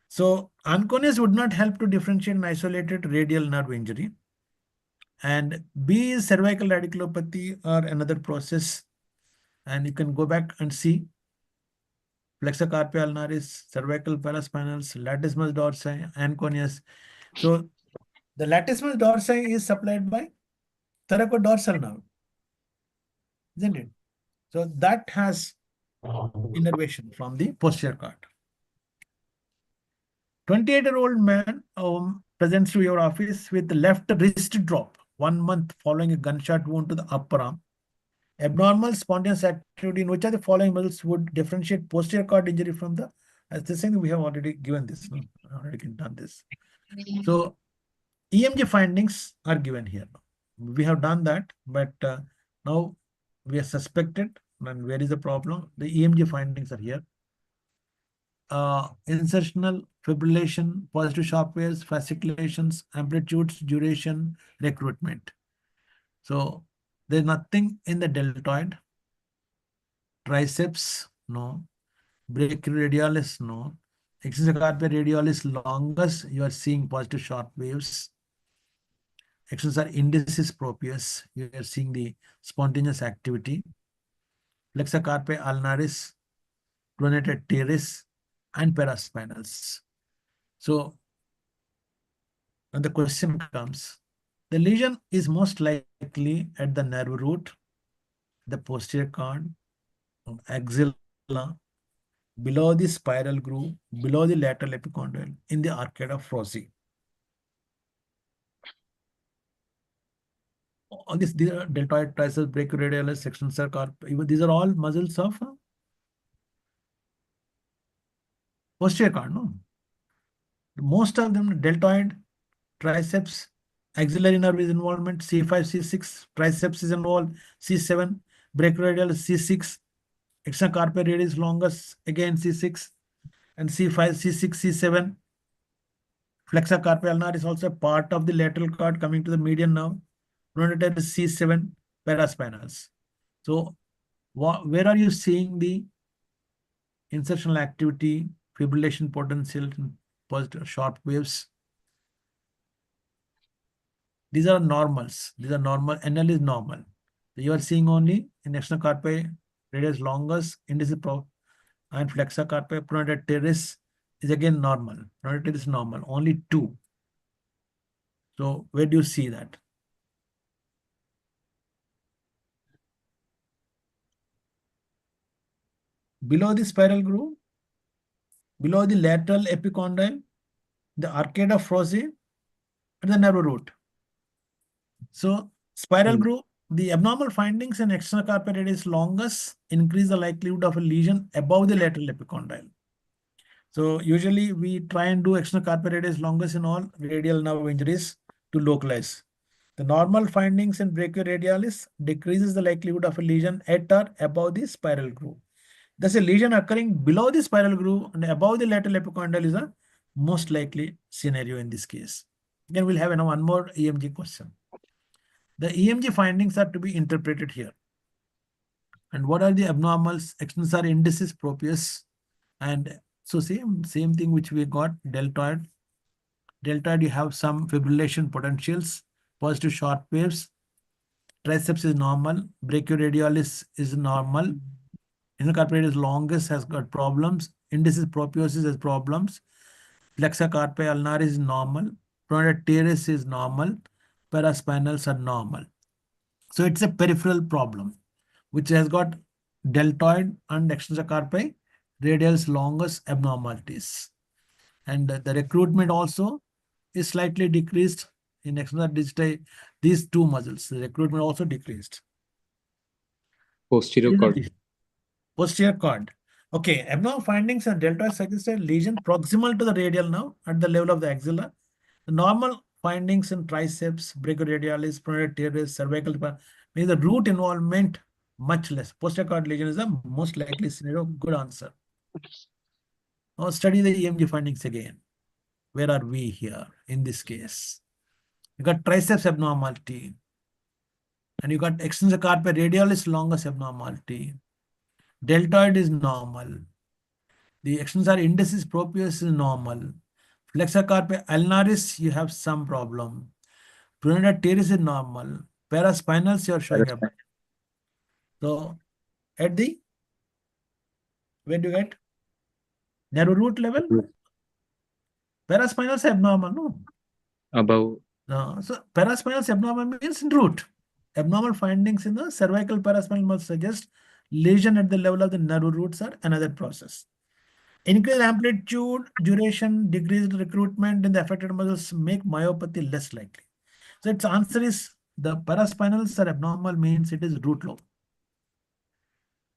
So anconeus would not help to differentiate an isolated radial nerve injury. And B is cervical radiculopathy or another process. And you can go back and see flexor carpi ulnaris, cervical paraspinals, latissimus dorsi, anconeus. So the latissimus dorsi is supplied by thoracodorsal nerve, isn't it? So that has innervation from the posterior cord. 28-year-old man presents to your office with left wrist drop 1 month following a gunshot wound to the upper arm. Abnormal spontaneous activity in which of the following muscles would differentiate posterior cord injury from the, as this thing we have already given this, no? Already done this. So EMG findings are given here. We have done that, but now we are suspected. And where is the problem? The EMG findings are here. Insertional fibrillation, positive shock waves, fasciculations, amplitudes, duration, recruitment. So there's nothing in the deltoid. Triceps, no. Brachioradialis, no. Extensor carpi radialis longus, you are seeing positive shock waves. Extensor indicis proprius, you are seeing the spontaneous activity. Flexor carpi ulnaris, pronator teres, and paraspinals. So when the question comes, the lesion is most likely at the nerve root, the posterior cord, axilla, below the spiral groove, below the lateral epicondyle, in the arcade of Rossi. All these are deltoid, triceps, brachioradialis, extensor carpi. Even these are all muscles of posterior cord. No, most of them deltoid, triceps, axillary nerve is involvement. C5, C6, triceps is involved. C7, brachioradialis, C6, external carpi radius longus again C6, and C5, C6, C7. Flexor carpi ulnar is also part of the lateral cord coming to the median nerve. Pronator is C7, paraspinals. So, where are you seeing the insertional activity, fibrillation potential, positive sharp waves? These are normals. These are normal. NL is normal. You are seeing only in external carpi radius longus, indicis and flexor carpi pronator teres is again normal. Pronator teres is normal. Only 2. So where do you see that? Below the spiral groove, below the lateral epicondyle, the arcade of Froese, and the nerve root. So spiral groove, the abnormal findings in external carpi radius longus increase the likelihood of a lesion above the lateral epicondyle. So usually we try and do external carpi radius longus in all radial nerve injuries to localize. The normal findings in brachioradialis decreases the likelihood of a lesion at or above the spiral groove. Thus, a lesion occurring below the spiral groove and above the lateral epicondyle is a most likely scenario in this case. Then we'll have one more EMG question. The EMG findings are to be interpreted here. And what are the abnormals? Extensor indicis proprius. And so same thing which we got, deltoid. Deltoid, you have some fibrillation potentials, positive sharp waves. Triceps is normal. Brachioradialis is normal. Intercarpitis longus has got problems. Indicis propriosus has problems. Flexor carpi ulnaris is normal. Pronator teres is normal. Paraspinals are normal. So it's a peripheral problem, which has got deltoid and extensor carpi radialis longus abnormalities. And the recruitment also is slightly decreased in extensor digiti, these two muscles. The recruitment also decreased. Posterior cord. Posterior cord. Okay, abnormal findings and deltoid suggest a lesion proximal to the radial nerve at the level of the axilla. The normal findings in triceps, brachioradialis, pronator teres, cervical means the root involvement much less. Posterior cord lesion is the most likely scenario. Good answer. Now study the EMG findings again. Where are we here in this case? You got triceps abnormality, and you got extensor carpi radialis longus abnormality. Deltoid is normal. The extensor indicis proprius is normal. Flexor carpi ulnaris, you have some problem. Pronator teres is normal. Paraspinals, you are showing up. So, at the, where do you get? Narrow root level? Paraspinals abnormal, no? Above. No. So, paraspinals abnormal means in root. Abnormal findings in the cervical paraspinal must suggest lesion at the level of the nerve roots are another process. Increased amplitude, duration, decreased recruitment in the affected muscles make myopathy less likely. So its answer is the paraspinals are abnormal means it is root lobe.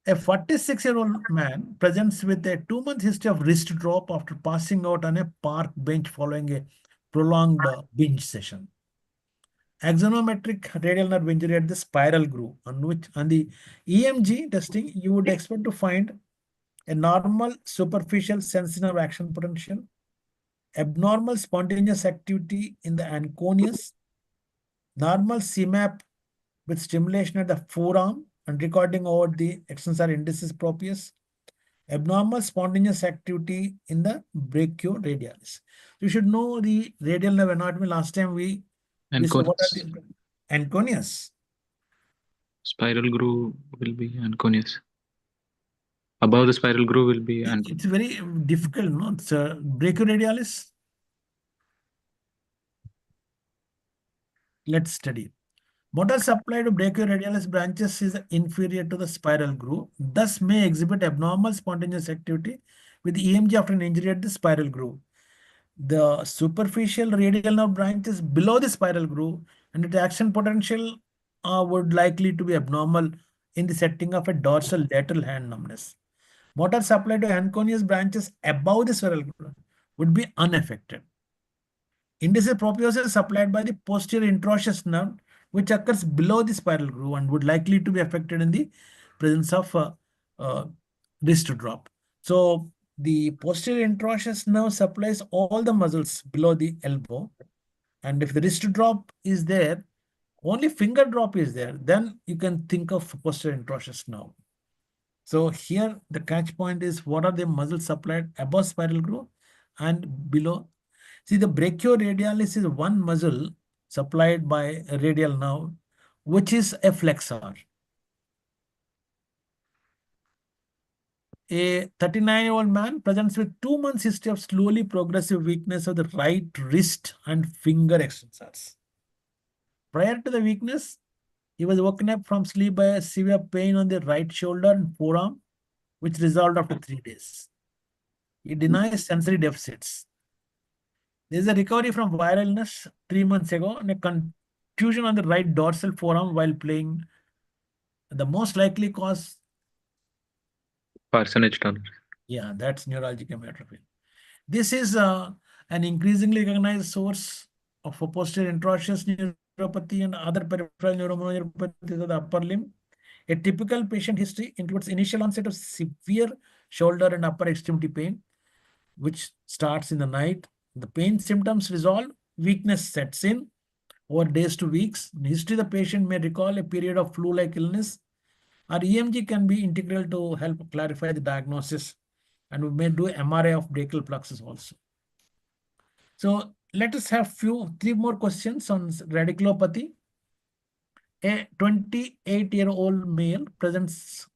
A 46-year-old man presents with a 2-month history of wrist drop after passing out on a park bench following a prolonged binge session. Axonometric radial nerve injury at the spiral groove, on which on the EMG testing you would expect to find a normal superficial sense nerve action potential, abnormal spontaneous activity in the anconeus, normal CMAP with stimulation at the forearm and recording over the extensor indicis proprius, abnormal spontaneous activity in the brachioradialis. You should know the radial nerve anatomy. Last time we saw what are the anconeus. Spiral groove will be anconeus. Above the spiral groove will be anconeus. It's very difficult, no? It's brachioradialis. Let's study. Motor supply to brachioradialis branches is inferior to the spiral groove, thus may exhibit abnormal spontaneous activity with EMG after an injury at the spiral groove. The superficial radial nerve branch is below the spiral groove and its action potential would likely to be abnormal in the setting of a dorsal lateral hand numbness. Motor supply to anconeus branches above the spheral would be unaffected. Indices propiosis supplied by the posterior introosseous nerve, which occurs below the spiral groove and would likely to be affected in the presence of wrist drop. So the posterior introosseous nerve supplies all the muscles below the elbow. And if the wrist drop is there, only finger drop is there, then you can think of posterior introosseous nerve. So here the catch point is what are the muscles supplied above spiral groove and below. See, the brachioradialis is one muscle supplied by a radial nerve, which is a flexor. A 39-year-old man presents with 2 months history of slowly progressive weakness of the right wrist and finger extensors. Prior to the weakness, he was woken up from sleep by a severe pain on the right shoulder and forearm, which resolved after 3 days. He denies sensory deficits. There is a recovery from viral illness 3 months ago and a contusion on the right dorsal forearm while playing. The most likely cause, Parsonage tunnel. yeah, that's neuralgic hemiatrophy. This is an increasingly recognized source of posterior introosseous neuropathy and other peripheral neuropathies of the upper limb. A typical patient history includes initial onset of severe shoulder and upper extremity pain, which starts in the night. The pain symptoms resolve, weakness sets in over days to weeks. In history, the patient may recall a period of flu-like illness, or EMG can be integral to help clarify the diagnosis, and we may do MRI of brachial plexus also. So let us have three more questions on radiculopathy. A 28-year-old male presents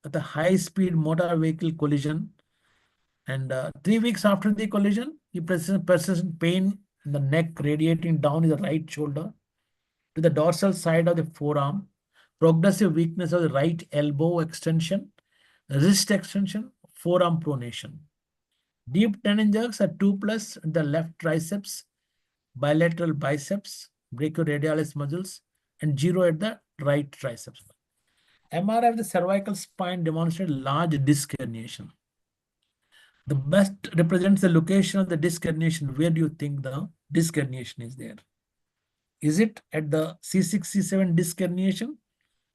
with a high-speed motor vehicle collision, and 3 weeks after the collision, he presents persistent pain in the neck radiating down the right shoulder to the dorsal side of the forearm, progressive weakness of the right elbow extension, wrist extension, forearm pronation. Deep tendon jerks are 2+ in the left triceps, bilateral biceps, brachioradialis muscles, and 0 at the right triceps. MRI of the cervical spine demonstrated large disc herniation. The best represents the location of the disc herniation. Where do you think the disc herniation is there? Is it at the C6, C7 disc herniation,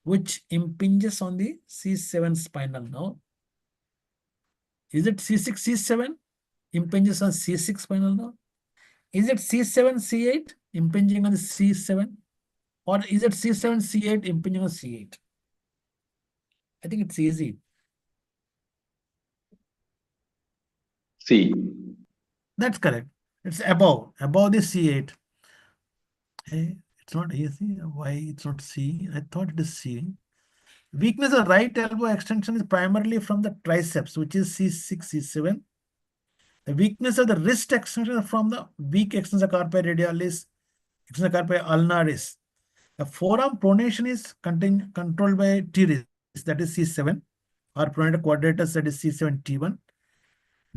which impinges on the C7 spinal nerve? Is it C6, C7 impinges on C6 spinal nerve? Is it C7, C8 impinging on the C7? Or is it C7, C8 impinging on C8? I think it's easy. C. That's correct. It's above the C8. Hey, it's not easy. Why it's not C? I thought it is C. Weakness of right elbow extension is primarily from the triceps, which is C6, C7. The weakness of the wrist extension is from the weak extensor carpi radialis, extensor carpi ulnaris. The forearm pronation is controlled by T-wrist, that is C7, or pronator quadratus, that is C7, T1.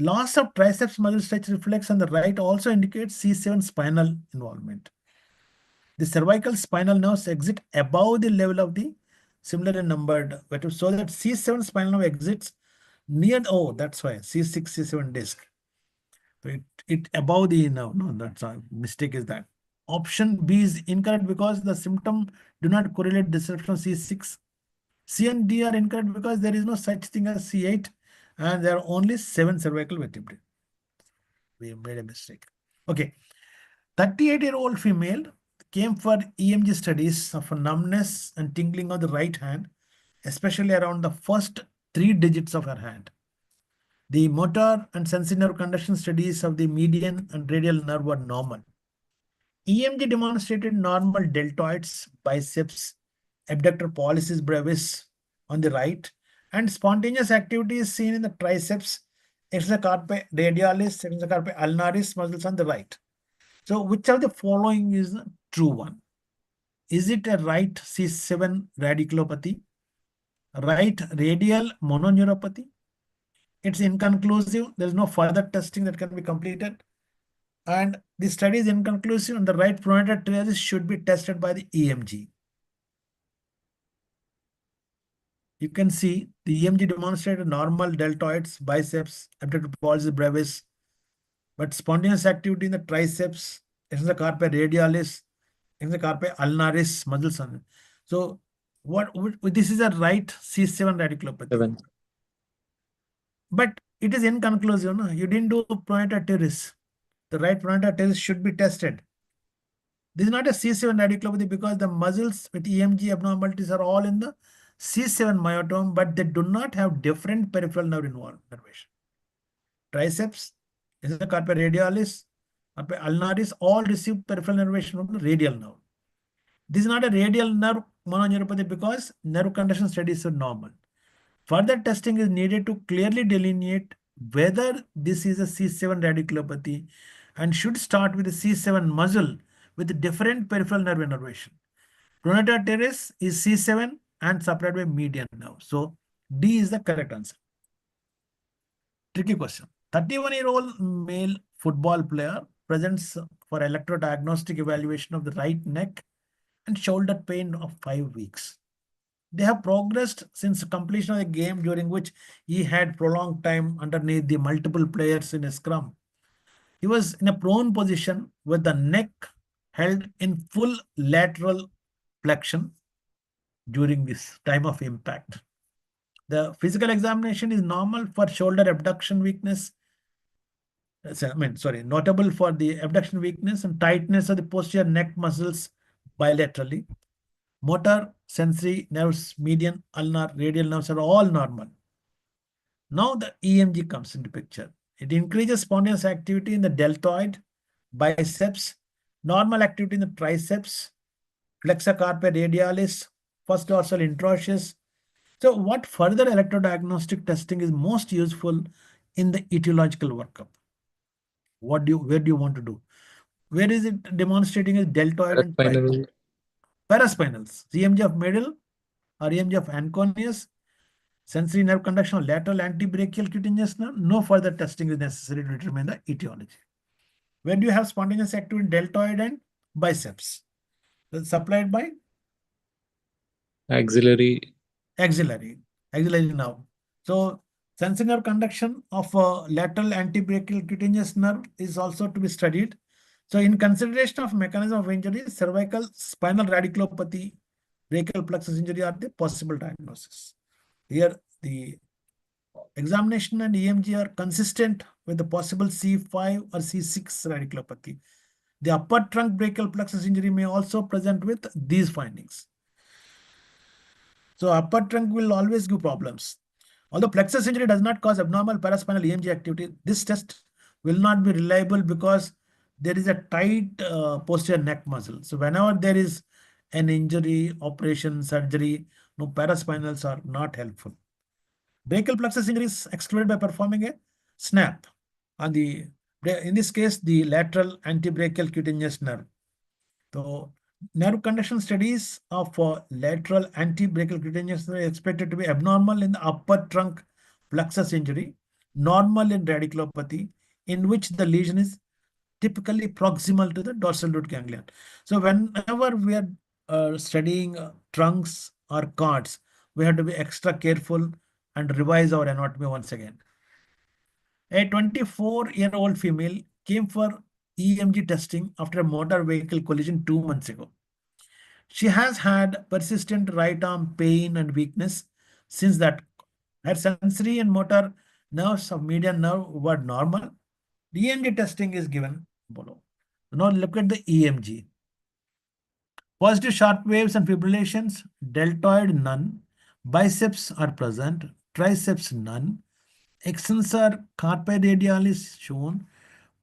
Loss of triceps muscle stretch reflex on the right also indicates C7 spinal involvement. The cervical spinal nerves exit above the level of the similarly numbered vertebrae, so that C7 spinal nerve exits near, that's why C6, C7 disc. So it above the nerve. No, that's a mistake is that. Option B is incorrect because the symptom do not correlate disruption of C6. C and D are incorrect because there is no such thing as C8 and there are only 7 cervical vertebrae. We made a mistake. Okay. 38-year-old female came for EMG studies of numbness and tingling of the right hand, especially around the first 3 digits of her hand. The motor and sensory nerve conduction studies of the median and radial nerve were normal. EMG demonstrated normal deltoids, biceps, abductor pollicis brevis on the right, and spontaneous activity is seen in the triceps, extensor carpi radialis, extensor carpi ulnaris muscles on the right. So which of the following is the true one? Is it a right C7 radiculopathy? Right radial mononeuropathy? It's inconclusive. There's no further testing that can be completed. And the study is inconclusive and the right pronator triasis should be tested by the EMG. you can see the EMG demonstrated normal deltoids, biceps, abductor pollicis brevis, but spontaneous activity in the triceps, extensor carpi radialis, extensor carpi ulnaris muscles. So, this is a right C7 radiculopathy. 7. But it is inconclusive. No? You didn't do pronator teres. The right pronator teres should be tested. This is not a C7 radiculopathy because the muscles with EMG abnormalities are all in the C7 myotome, but they do not have different peripheral nerve innervation. Triceps, carpi radialis, carpi ulnaris all receive peripheral innervation from the radial nerve. This is not a radial nerve mononeuropathy because nerve conduction studies are normal. Further testing is needed to clearly delineate whether this is a C7 radiculopathy and should start with a C7 muscle with different peripheral nerve innervation. Pronator teres is C7 and supplied by median nerve. So D is the correct answer. Tricky question. 31-year-old male football player presents for electrodiagnostic evaluation of the right neck and shoulder pain of 5 weeks. They have progressed since completion of the game during which he had prolonged time underneath the multiple players in a scrum. He was in a prone position with the neck held in full lateral flexion during this time of impact. The physical examination is normal for shoulder abduction weakness. Notable for the abduction weakness and tightness of the posterior neck muscles bilaterally. Motor, sensory nerves, median, ulnar, radial nerves are all normal. Now the EMG comes into picture. It increases spontaneous activity in the deltoid, biceps, normal activity in the triceps, flexor carpi radialis, first dorsal interosseous. So what further electrodiagnostic testing is most useful in the etiological workup? Where do you want to do? Where is it demonstrating is deltoid and Spinal. paraspinals, EMG of middle or EMG of anconeus, sensory nerve conduction of lateral antebrachial cutaneous nerve. No further testing is necessary to determine the etiology. Where do you have spontaneous activity in deltoid and biceps? That's supplied by Axillary. nerve. So sensory nerve conduction of lateral antebrachial cutaneous nerve is also to be studied. So in consideration of mechanism of injury, cervical spinal radiculopathy, brachial plexus injury are the possible diagnosis. Here the examination and EMG are consistent with the possible C5 or C6 radiculopathy. The upper trunk brachial plexus injury may also present with these findings. So upper trunk will always give problems. Although plexus injury does not cause abnormal paraspinal EMG activity, this test will not be reliable because there is a tight posterior neck muscle. So whenever there is an injury, operation, surgery, no paraspinals are not helpful. Brachial plexus injury is excluded by performing a snap on in this case, the lateral antebrachial cutaneous nerve. So nerve conduction studies of lateral antebrachial cutaneous nerve are expected to be abnormal in the upper trunk plexus injury, normal in radiculopathy, in which the lesion is typically proximal to the dorsal root ganglion. So whenever we are studying trunks or cords, we have to be extra careful and revise our anatomy once again. A 24-year-old female came for EMG testing after a motor vehicle collision 2 months ago. She has had persistent right arm pain and weakness since that. Her sensory and motor nerves of median nerve were normal. The EMG testing is given below. Now look at the EMG. Positive sharp waves and fibrillations, deltoid none, biceps are present, triceps none, extensor carpi radialis shown,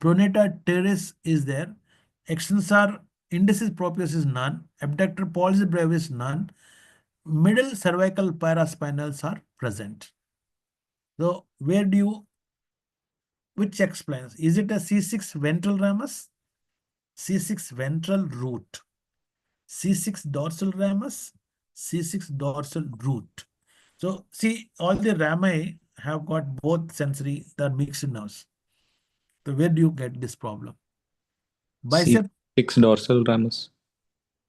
pronator teres is there, extensor indicis proprius is none, abductor pollicis brevis none, middle cervical paraspinals are present. So which explains, is it a C6 ventral ramus, C6 ventral root, C6 dorsal ramus, C6 dorsal root? So see, all the rami have got both sensory, the mixed nerves. So where do you get this problem? Bicep, C6 dorsal ramus.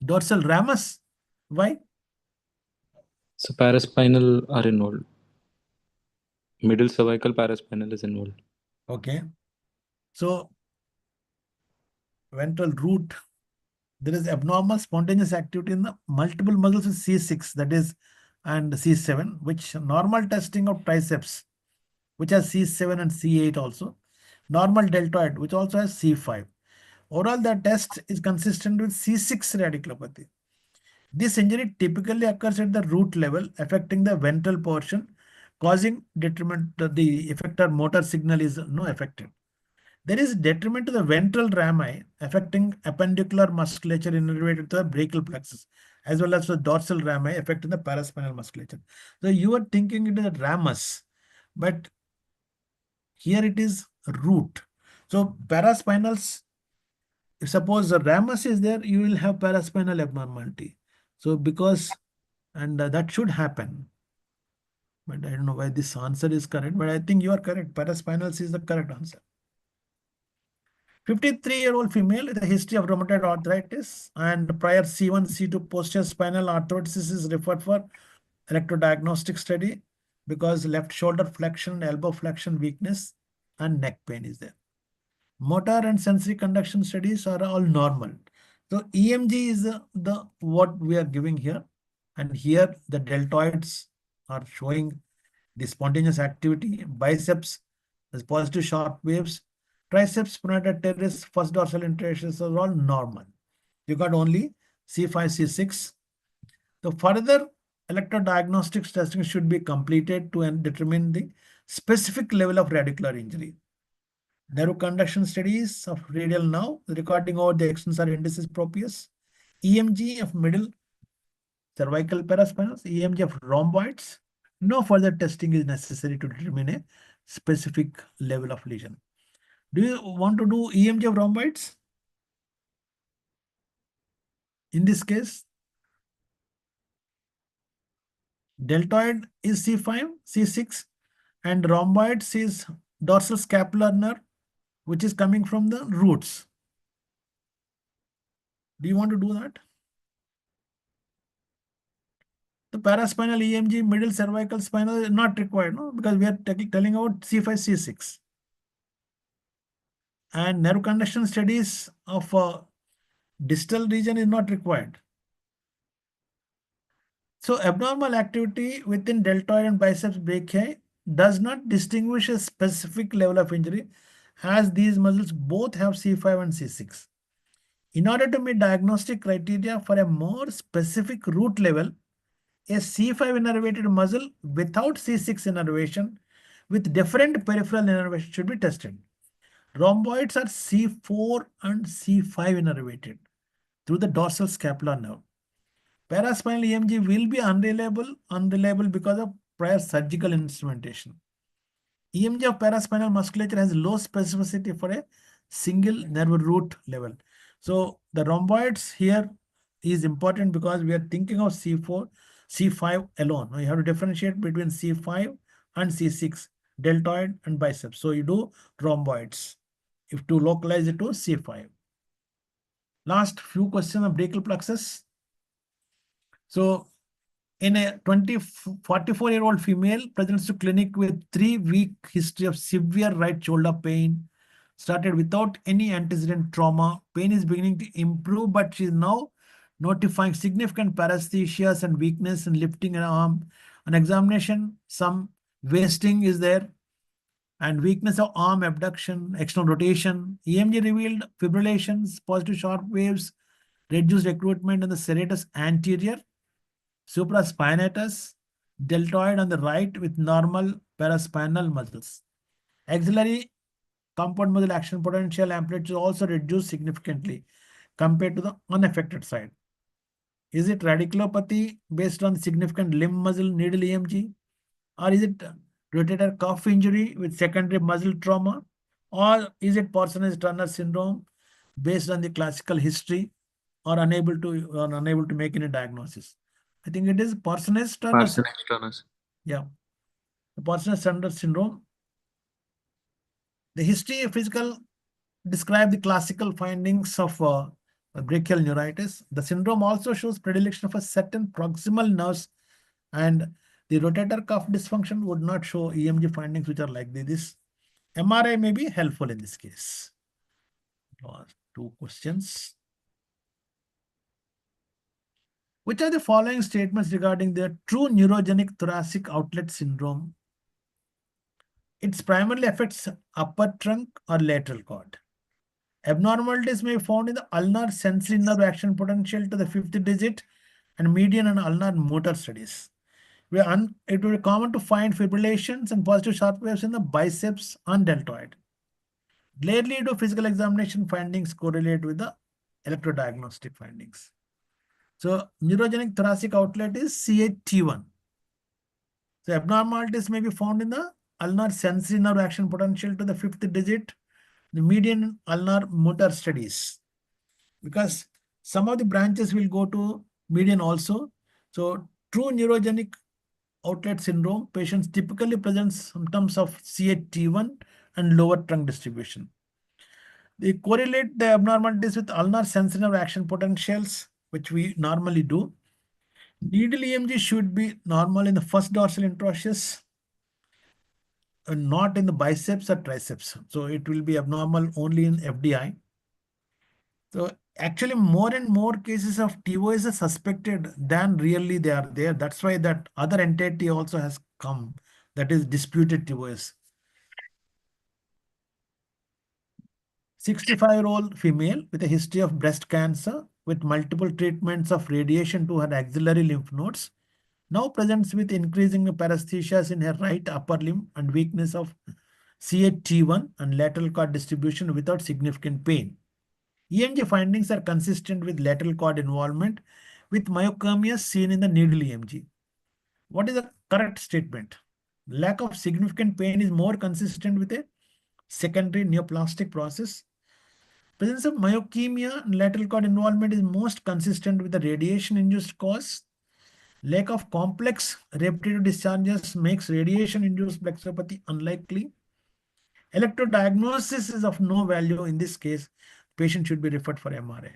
dorsal ramus. Why? So paraspinal are involved. Middle cervical paraspinal is involved. Okay. So ventral root, there is abnormal spontaneous activity in the multiple muscles of C6, that is, and C7, which normal testing of triceps, which has C7 and C8 also. Normal deltoid, which also has C5. Overall, the test is consistent with C6 radiculopathy. This injury typically occurs at the root level, affecting the ventral portion, causing detriment to the effector motor signal is no affected. There is detriment to the ventral rami, affecting appendicular musculature innervated to the brachial plexus, as well as the dorsal rami, affecting the paraspinal musculature. So you are thinking it is a ramus, but here it is root. So paraspinals, if suppose the ramus is there, you will have paraspinal abnormality. So because, and that should happen. But I don't know why this answer is correct, but I think you are correct. Paraspinals is the correct answer. 53-year-old female with a history of rheumatoid arthritis and prior C1, C2 posterior spinal arthrosis is referred for electrodiagnostic study because left shoulder flexion, elbow flexion weakness, and neck pain is there. Motor and sensory conduction studies are all normal. So EMG is the what we are giving here, and here the deltoids are showing the spontaneous activity. Biceps is positive sharp waves. Triceps, pronator teres, first dorsal interactions are all normal. You got only C5, C6. The further electrodiagnostics testing should be completed to determine the specific level of radicular injury. Nerve conduction studies of radial nerve, recording over the extensor indicis proprius, EMG of middle cervical paraspinals, EMG of rhomboids. No further testing is necessary to determine a specific level of lesion. Do you want to do EMG of rhomboids? In this case, deltoid is C5, C6, and rhomboids is dorsal scapular nerve, which is coming from the roots. Do you want to do that? The paraspinal EMG, middle cervical spinal is not required, no, because we are telling about C5, C6. And nerve conduction studies of distal region is not required. So abnormal activity within deltoid and biceps brachii does not distinguish a specific level of injury, as these muscles both have C5 and C6. In order to meet diagnostic criteria for a more specific root level, a C5 innervated muscle without C6 innervation with different peripheral innervation should be tested. Rhomboids are C4 and C5 innervated through the dorsal scapular nerve. Paraspinal EMG will be unreliable because of prior surgical instrumentation. EMG of paraspinal musculature has low specificity for a single nerve root level. So the rhomboids here is important because we are thinking of C4, C5 alone. Now you have to differentiate between C5 and C6, deltoid and biceps. So you do rhomboids if to localize it to C5. Last few questions of brachial plexus. So in a 44-year-old female presents to clinic with 3-week history of severe right shoulder pain, started without any antecedent trauma. Pain is beginning to improve, but she is now notifying significant paresthesias and weakness in lifting her arm. On examination, some wasting is there and weakness of arm abduction, external rotation. EMG revealed fibrillations, positive sharp waves, reduced recruitment in the serratus anterior, supraspinatus, deltoid on the right with normal paraspinal muscles. Axillary compound muscle action potential amplitude is also reduced significantly compared to the unaffected side. Is it radiculopathy based on significant limb muscle needle EMG? Or is it rotator cuff injury with secondary muscle trauma? Or is it Parsonage-Turner syndrome based on the classical history or unable to make any diagnosis? I think it is Parsonage-Turner. Parsonage-Turner. Yeah. The Parsonage-Turner syndrome. The history of physical describe the classical findings of brachial neuritis. The syndrome also shows predilection of a certain proximal nerves And the rotator cuff dysfunction would not show EMG findings which are like this. MRI may be helpful in this case. Two questions. Which are the following statements regarding the true neurogenic thoracic outlet syndrome? It primarily affects upper trunk or lateral cord. Abnormalities may be found in the ulnar sensory nerve action potential to the fifth digit and median and ulnar motor studies. It will be common to find fibrillations and positive sharp waves in the biceps and deltoid. Rarely do physical examination findings correlate with the electrodiagnostic findings. So neurogenic thoracic outlet is CAT1. So abnormalities may be found in the ulnar sensory nerve action potential to the fifth digit, the median ulnar motor studies. Because some of the branches will go to median also. So true neurogenic outlet syndrome patients typically present symptoms of CAT1 and lower trunk distribution. They correlate the abnormalities with ulnar sensory nerve action potentials, which we normally do. Needle EMG should be normal in the first dorsal interosseous and not in the biceps or triceps. So it will be abnormal only in FDI. So actually more and more cases of TOS are suspected than really they are there. That's why that other entity also has come, that is disputed TOS. 65-year-old female with a history of breast cancer with multiple treatments of radiation to her axillary lymph nodes now presents with increasing paresthesias in her right upper limb and weakness of CAT1 and lateral cord distribution without significant pain. EMG findings are consistent with lateral cord involvement with myoclonus seen in the needle EMG. What is the correct statement? Lack of significant pain is more consistent with a secondary neoplastic process. Presence of myokemia and lateral cord involvement is most consistent with the radiation-induced cause. Lack of complex repetitive discharges makes radiation-induced plexopathy unlikely. Electrodiagnosis is of no value in this case. Patient should be referred for MRI.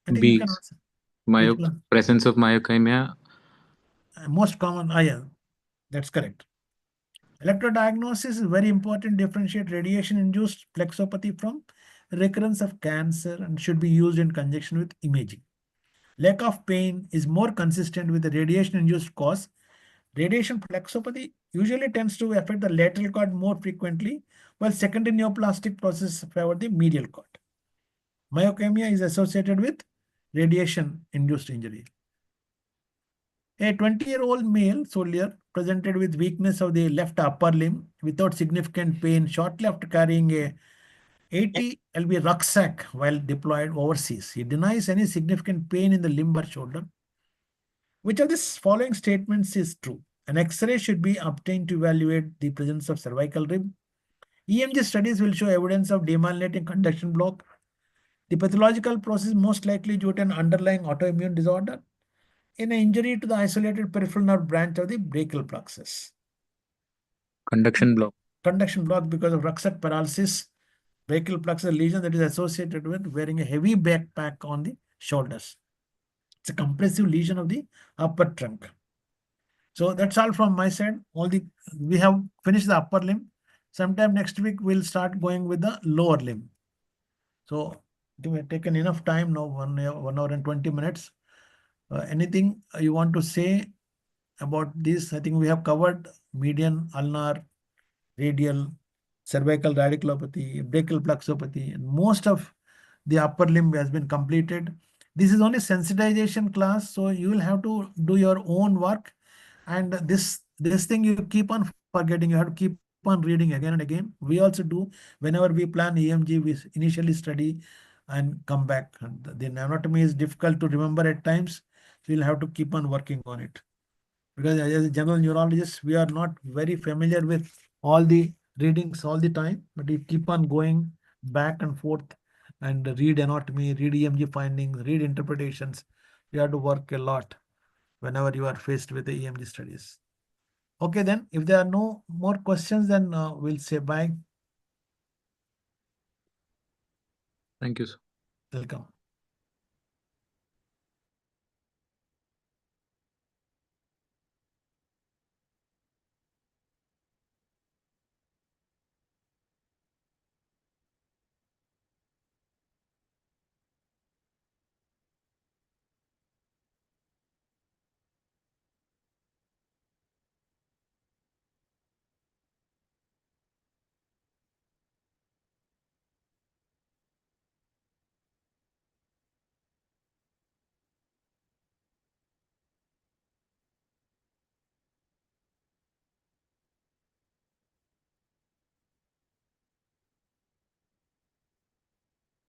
I think you B. can answer. Presence of myokemia. Most common, yeah, that's correct. Electrodiagnosis is very important. Differentiate radiation-induced plexopathy from recurrence of cancer and should be used in conjunction with imaging. Lack of pain is more consistent with the radiation-induced cause. Radiation plexopathy usually tends to affect the lateral cord more frequently, while secondary neoplastic processes favor the medial cord. Myokemia is associated with radiation-induced injury. A 20-year-old male soldier presented with weakness of the left upper limb without significant pain shortly after carrying a 80 lb rucksack while deployed overseas. He denies any significant pain in the limb or shoulder. Which of these following statements is true? An X-ray should be obtained to evaluate the presence of cervical rib. EMG studies will show evidence of demyelinating conduction block. The pathological process most likely due to an underlying autoimmune disorder in an injury to the isolated peripheral nerve branch of the brachial plexus. Conduction block. Conduction block because of rucksack paralysis, brachial plexus lesion that is associated with wearing a heavy backpack on the shoulders. It's a compressive lesion of the upper trunk. So that's all from my side. We have finished the upper limb. Sometime next week, we'll start going with the lower limb. So we have taken enough time now, 1 hour and 20 minutes. Anything you want to say about this? I think we have covered median, ulnar, radial, cervical radiculopathy, brachial plexopathy, and most of the upper limb has been completed. This is only sensitization class, so you will have to do your own work. And this thing you keep on forgetting, you have to keep on reading again and again. We also do whenever we plan EMG, we initially study and come back. And the anatomy is difficult to remember at times. So you'll have to keep on working on it. Because as a general neurologist, we are not very familiar with all the readings all the time, but you keep on going back and forth and read anatomy, read EMG findings, read interpretations. You have to work a lot whenever you are faced with the EMG studies. Okay, then if there are no more questions, then we'll say bye. Thank you, sir. Welcome.